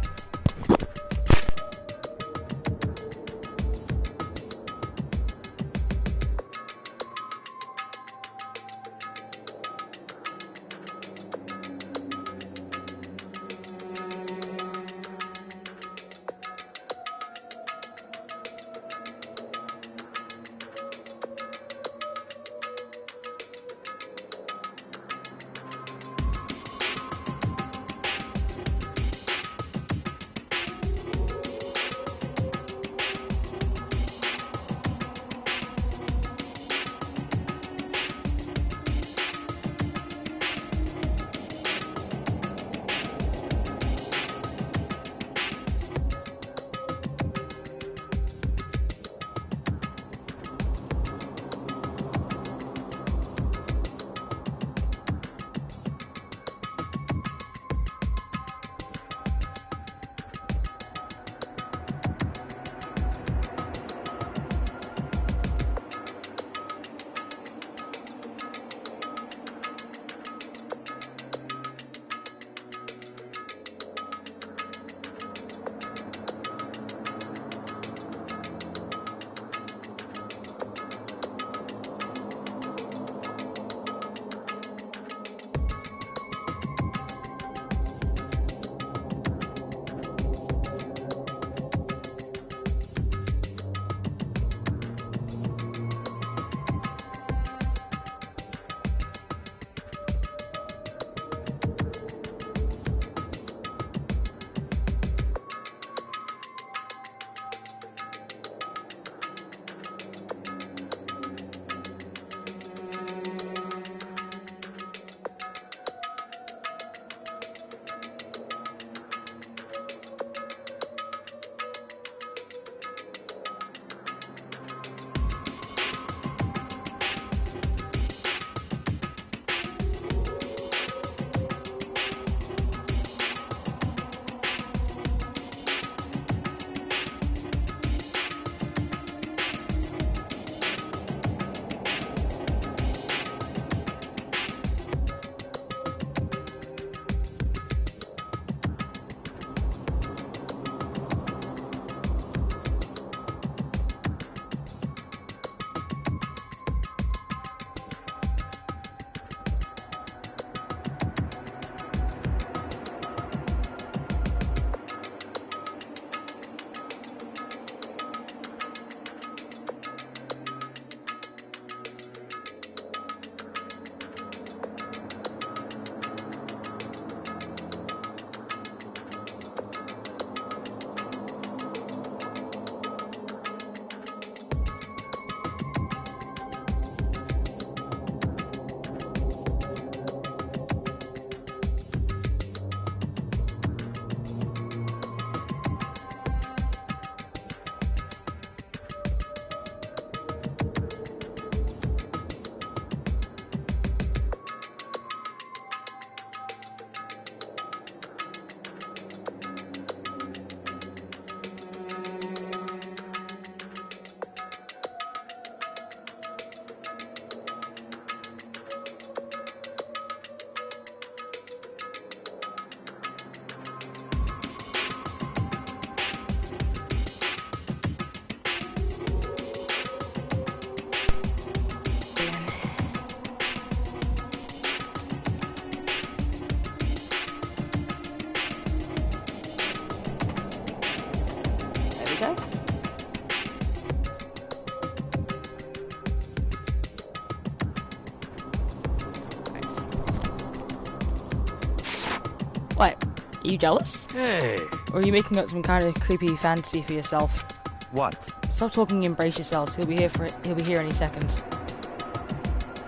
Are you jealous? Hey. Or are you making up some kind of creepy fantasy for yourself? What? Stop talking and embrace yourselves. He'll be here for it. He'll be here any second.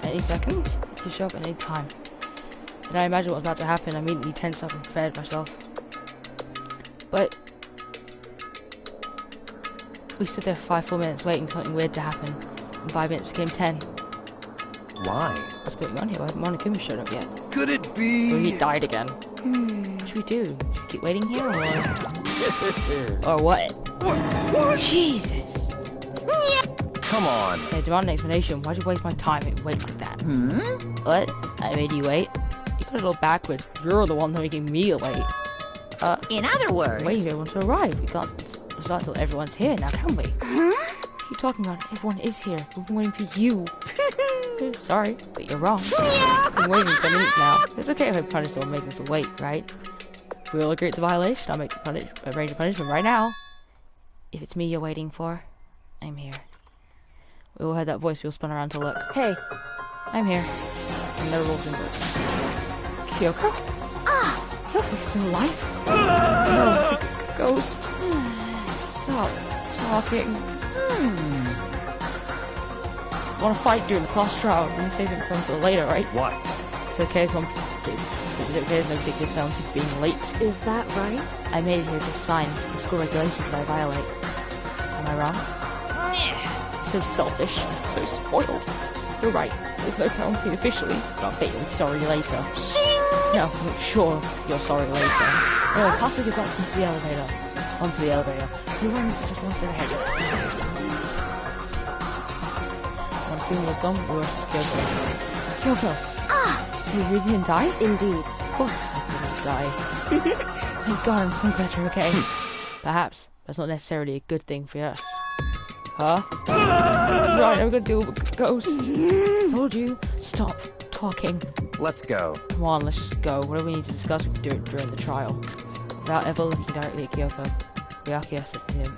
Any second? He could show up at any time. Then I imagined what was about to happen. I immediately tensed up and prepared myself. But we stood there for 5 full minutes waiting for something weird to happen. And 5 minutes became 10. Why? What's going on here? Why hasn't Monokuma showed up yet? Could it Or be? he died again. What should we do? Should we keep waiting here or what? What? Jesus! Come on. I demand an explanation. Why'd you waste my time and wait like that? What? I made you wait? You got a little backwards. You're the one making me wait. In other words, Waiting for everyone to arrive. We can't start until everyone's here now, can we? What are you talking about? Everyone is here. We've been waiting for you. Sorry, but you're wrong. I've been waiting for minutes now. It's okay if I punish someone making us wait, right? If we all agree it's a violation, I'll make arrange a punishment right now. If it's me you're waiting for, I'm here. We all heard that voice. We all spun around to look. Hey, I'm here. And there rules been broken. Kyoko? Kyoko's still alive? No, it's a ghost. Stop talking. Want to fight during the class trial? I'm gonna save it for later, right? What? It's okay as long as there's no particular penalty for being late. is that right? I made it here just fine. The school regulations that I violate. Am I wrong? So selfish, so spoiled. You're right. There's no penalty officially, but I'm faintly sorry later. No, make sure you're sorry later. Anyway, possibly get back into the elevator. Onto the elevator. You're running just one step ahead. When Kumo was gone, we rushed to Kyoko. Kyoko! So you really didn't die? Indeed. Of course I didn't die. Thank God, I'm so glad you're okay. Perhaps that's not necessarily a good thing for us. Huh? Sorry, I'm gonna deal with a ghost. Told you, stop talking. Let's go. Come on, let's just go. Whatever we need to discuss, we can do it during the trial. Without ever looking directly at Kyoko, we acquiesced in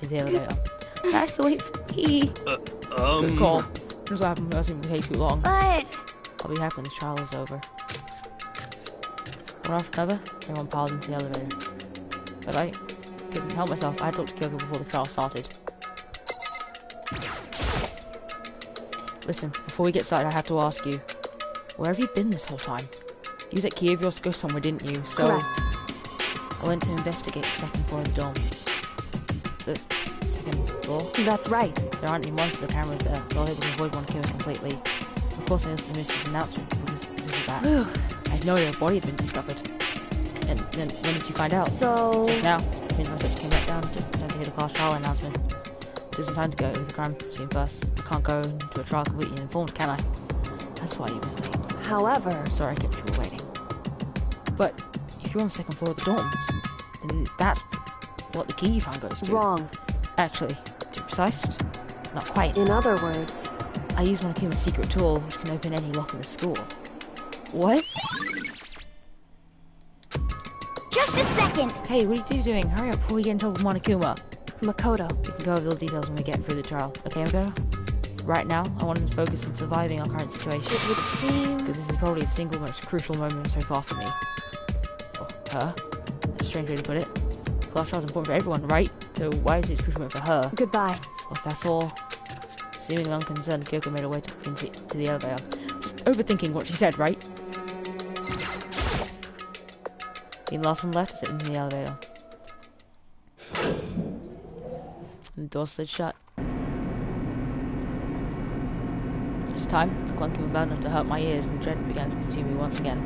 the elevator. I have to wait for pee. Good call. Here's what happened. It doesn't take too long. But I'll be happy when this trial is over. One after another, everyone piled into the elevator. But I couldn't help myself. I had talked to Kyoko before the trial started. Listen, before we get started, I have to ask you, where have you been this whole time? You was at key of yours to go somewhere, didn't you? So Correct. I went to investigate the second floor of the dorm. The second floor? That's right. There aren't any monster cameras there, so I was able to avoid one killing completely. Of course, I also missed his announcement because of that. I had no idea a body had been discovered. And then, when did you find out? So, Just now. I finished my search, came back down, just in time to hear the class trial announcement. There's some time to go with the crime scene first. I can't go into a trial completely uninformed, can I? That's why you was waiting. however, Sorry I kept you all waiting. But if you're on the second floor of the dorms, then that's what the key you found goes to. wrong. Actually, to be precise, not quite. In other words, I used one of Kuma's secret tool, which can open any lock in the school. What? just a second. Hey, what are you doing? Hurry up before we get in trouble with Monokuma. Makoto. We can go over the details when we get through the trial. Okay, Makoto? Right now, I want to focus on surviving our current situation. It would seem... Because this is probably the single most crucial moment so far for me. For her? That's a strange way to put it. Class trial's important for everyone, right? So why is it a crucial moment for her? Goodbye. Well, if that's all... Seemingly unconcerned, Kyoko made her way to the elevator. Just overthinking what she said, right? Being the last one left, sitting in the elevator. And the door slid shut. This time, the clunking was loud enough to hurt my ears, and dread began to consume me once again.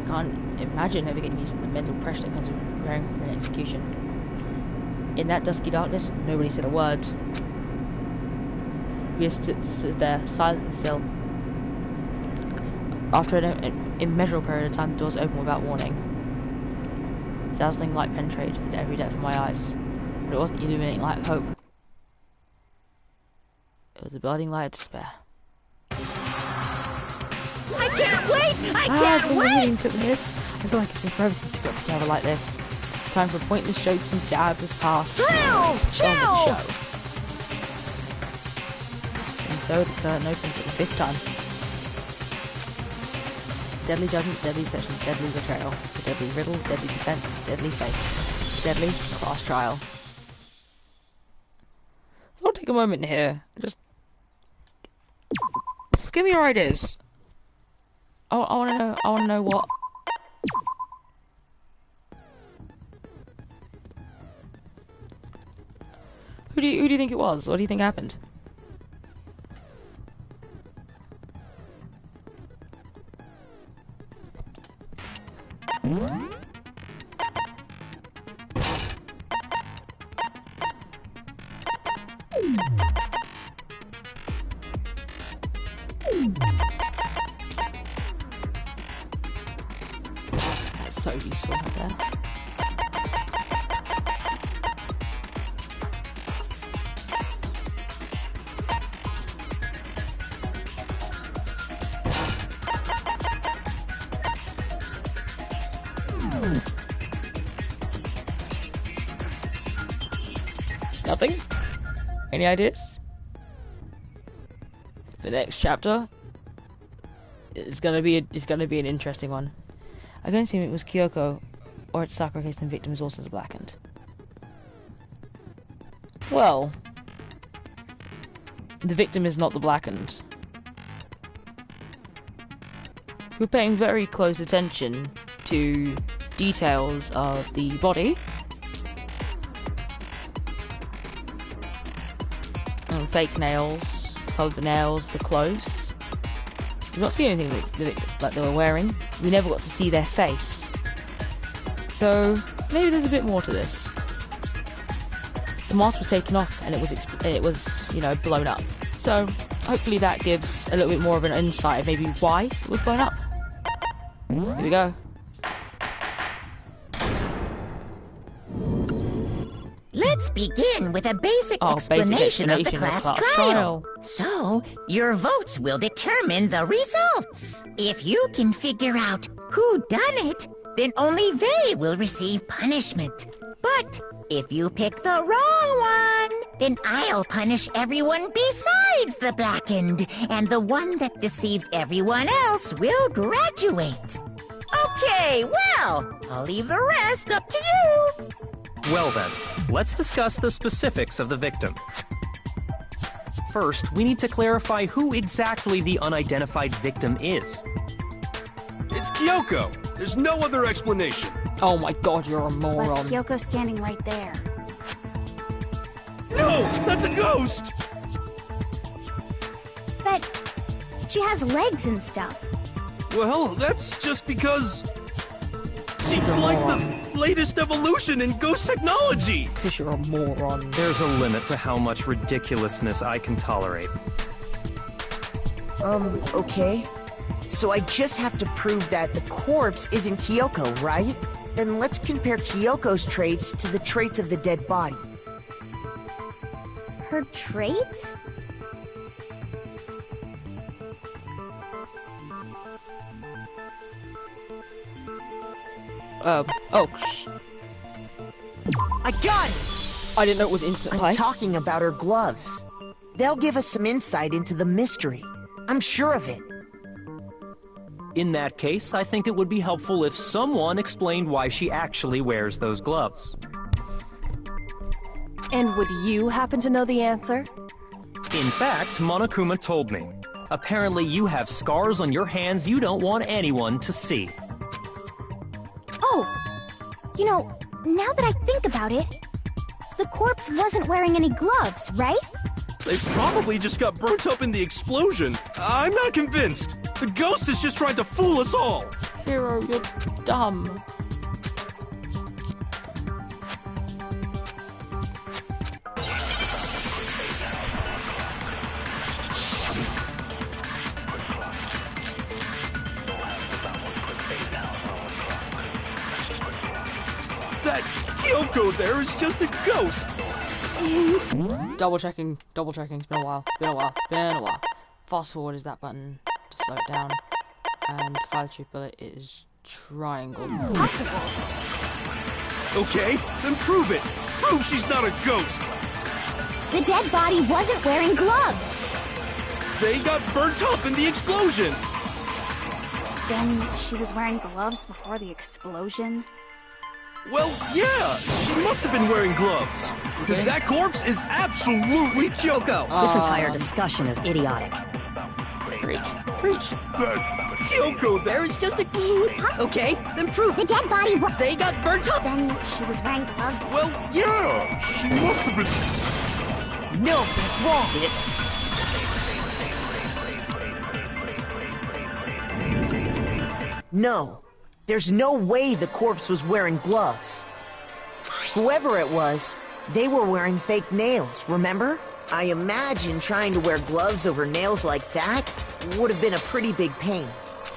I can't imagine ever getting used to the mental pressure that comes with preparing for an execution. In that dusky darkness, nobody said a word. We just stood there, silent and still. After an immeasurable period of time, the doors opened without warning. Dazzling light penetrated the every depth of my eyes, but it wasn't the illuminating light of hope. It was the blinding light of despair. I can't wait! I I've can't been wait! waiting for this. I feel like it's been forever since we got together like this. Time for pointless jokes and jabs has passed. Thrills! Chills! And so the curtain opened for the 5th time. deadly judgment, deadly deception, deadly betrayal, the deadly riddle, deadly defense, deadly faith, deadly class trial. So I'll take a moment here. Just give me your ideas. I want to know. I want to know what. Who do you think it was? What do you think happened? That's so useful right there. Nothing? Any ideas? The next chapter is gonna be an interesting one. I don't assume it was Kyoko or it's Sakura case and the victim is also the blackened. Well, the victim is not the blackened. We're paying very close attention to details of the body. Fake nails, covered the nails, the clothes. We've not seen anything that they were wearing. We never got to see their face. So maybe there's a bit more to this. The mask was taken off and it was you know, blown up. So hopefully that gives a little bit more of an insight of maybe why it was blown up. Here we go. Let's begin with a basic explanation of the class trial. So, your votes will determine the results. If you can figure out who done it, then only they will receive punishment. But if you pick the wrong one, then I'll punish everyone besides the blackened, and the one that deceived everyone else will graduate. Okay, well, I'll leave the rest up to you. Well then, let's discuss the specifics of the victim. First, we need to clarify who exactly the unidentified victim is. It's Kyoko. There's no other explanation. Oh my god, you're a But moron. Kyoko's standing right there. No, that's a ghost. But she has legs and stuff. Well, that's just because she's like the latest evolution in ghost technology. Because you're a moron. There's a limit to how much ridiculousness I can tolerate. Okay. So I just have to prove that the corpse isn't Kyoko, right? Then let's compare Kyoko's traits to the traits of the dead body. Her traits? I got it! I didn't know it was instant play. I'm talking about her gloves. They'll give us some insight into the mystery. I'm sure of it. In that case, I think it would be helpful if someone explained why she actually wears those gloves. And would you happen to know the answer? In fact, Monokuma told me. Apparently you have scars on your hands you don't want anyone to see. Oh! You know, now that I think about it, the corpse wasn't wearing any gloves, right? They probably just got burnt up in the explosion. I'm not convinced. The ghost is just trying to fool us all. Hero, you're dumb. That Kyoko there is just a ghost. Double checking. It's been a while. Fast forward is that button to slow it down. And fire trooper is triangle. Possible. Okay, then prove it. Prove she's not a ghost. The dead body wasn't wearing gloves. They got burnt up in the explosion. Then she was wearing gloves before the explosion? Well, yeah, she must have been wearing gloves. Because that corpse is absolutely Kyoko. This entire discussion is idiotic. Preach. That Kyoko, There's just a... Okay, then prove The dead body was... they got burnt up. Then she was wearing gloves? well, yeah, she must have been... No, that's wrong. No, there's no way the corpse was wearing gloves. Whoever it was, they were wearing fake nails, remember? I imagine trying to wear gloves over nails like that would have been a pretty big pain.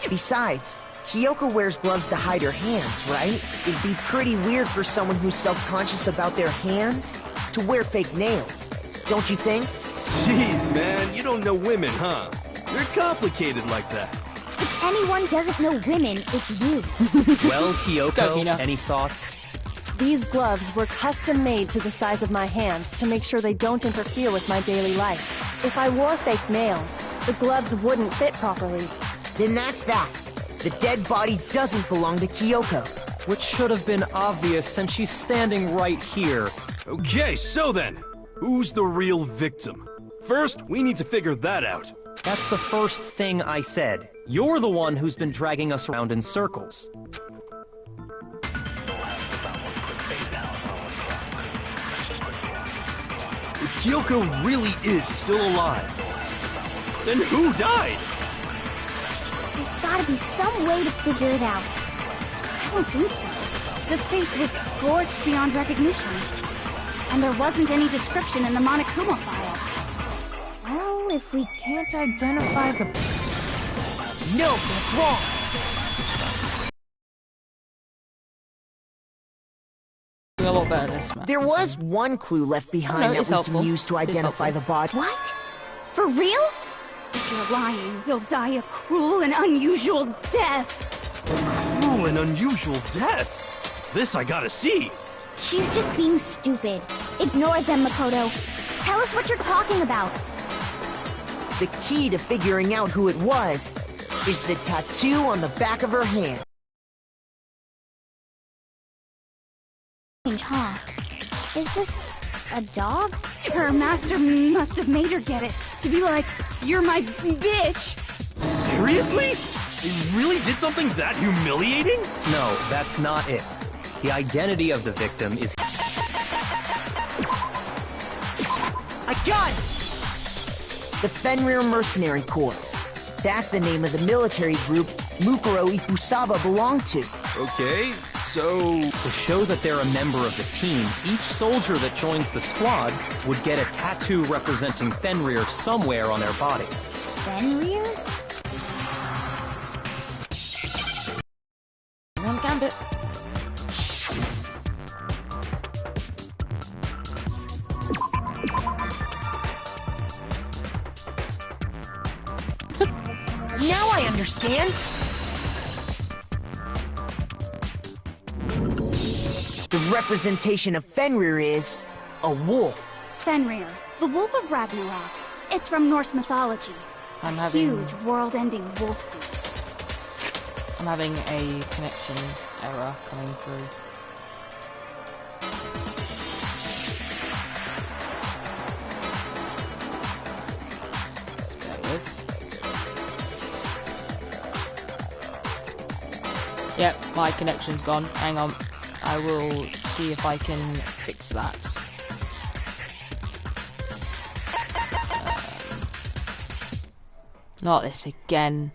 Besides, Kyoko wears gloves to hide her hands, right? It'd be pretty weird for someone who's self-conscious about their hands to wear fake nails, don't you think? Jeez, man, you don't know women, huh? They're complicated like that. If anyone doesn't know women, it's you. Well, Go, Kyoko, Hina. any thoughts? These gloves were custom made to the size of my hands to make sure they don't interfere with my daily life. If I wore fake nails, the gloves wouldn't fit properly. Then that's that. The dead body doesn't belong to Kyoko. Which should have been obvious since she's standing right here. Okay, so then, who's the real victim? First, we need to figure that out. That's the first thing I said. You're the one who's been dragging us around in circles. If Kyoko really is still alive, then who died? There's gotta be some way to figure it out. I don't think so. The face was scorched beyond recognition. And there wasn't any description in the Monokuma file. Well, if we can't identify the... No, that's wrong. Doing a lot better this, man. There was one clue left behind No, that it's we helpful. can use to It's identify the helpful. body. What? For real? If you're lying, you'll die a cruel and unusual death. Cruel and unusual death. This I gotta see. She's just being stupid. Ignore them, Makoto. Tell us what you're talking about. The key to figuring out who it was is the tattoo on the back of her hand. Strange, huh? Is this a dog? Her master must have made her get it. To be like, you're my bitch. Seriously? They really did something that humiliating? No, that's not it. The identity of the victim is... I got it! The Fenrir Mercenary Corps. That's the name of the military group Mukuro Ikusaba belonged to. Okay, so... To show that they're a member of the team, each soldier that joins the squad would get a tattoo representing Fenrir somewhere on their body. Fenrir? One gambit. Now I understand! The representation of Fenrir is a wolf. Fenrir, the wolf of Ragnarok. It's from Norse mythology. I'm having... Huge, world-ending wolf beast. I'm having a connection error coming through. Just bear with. Yep, my connection's gone. Hang on. I will see if I can fix that. Not this again.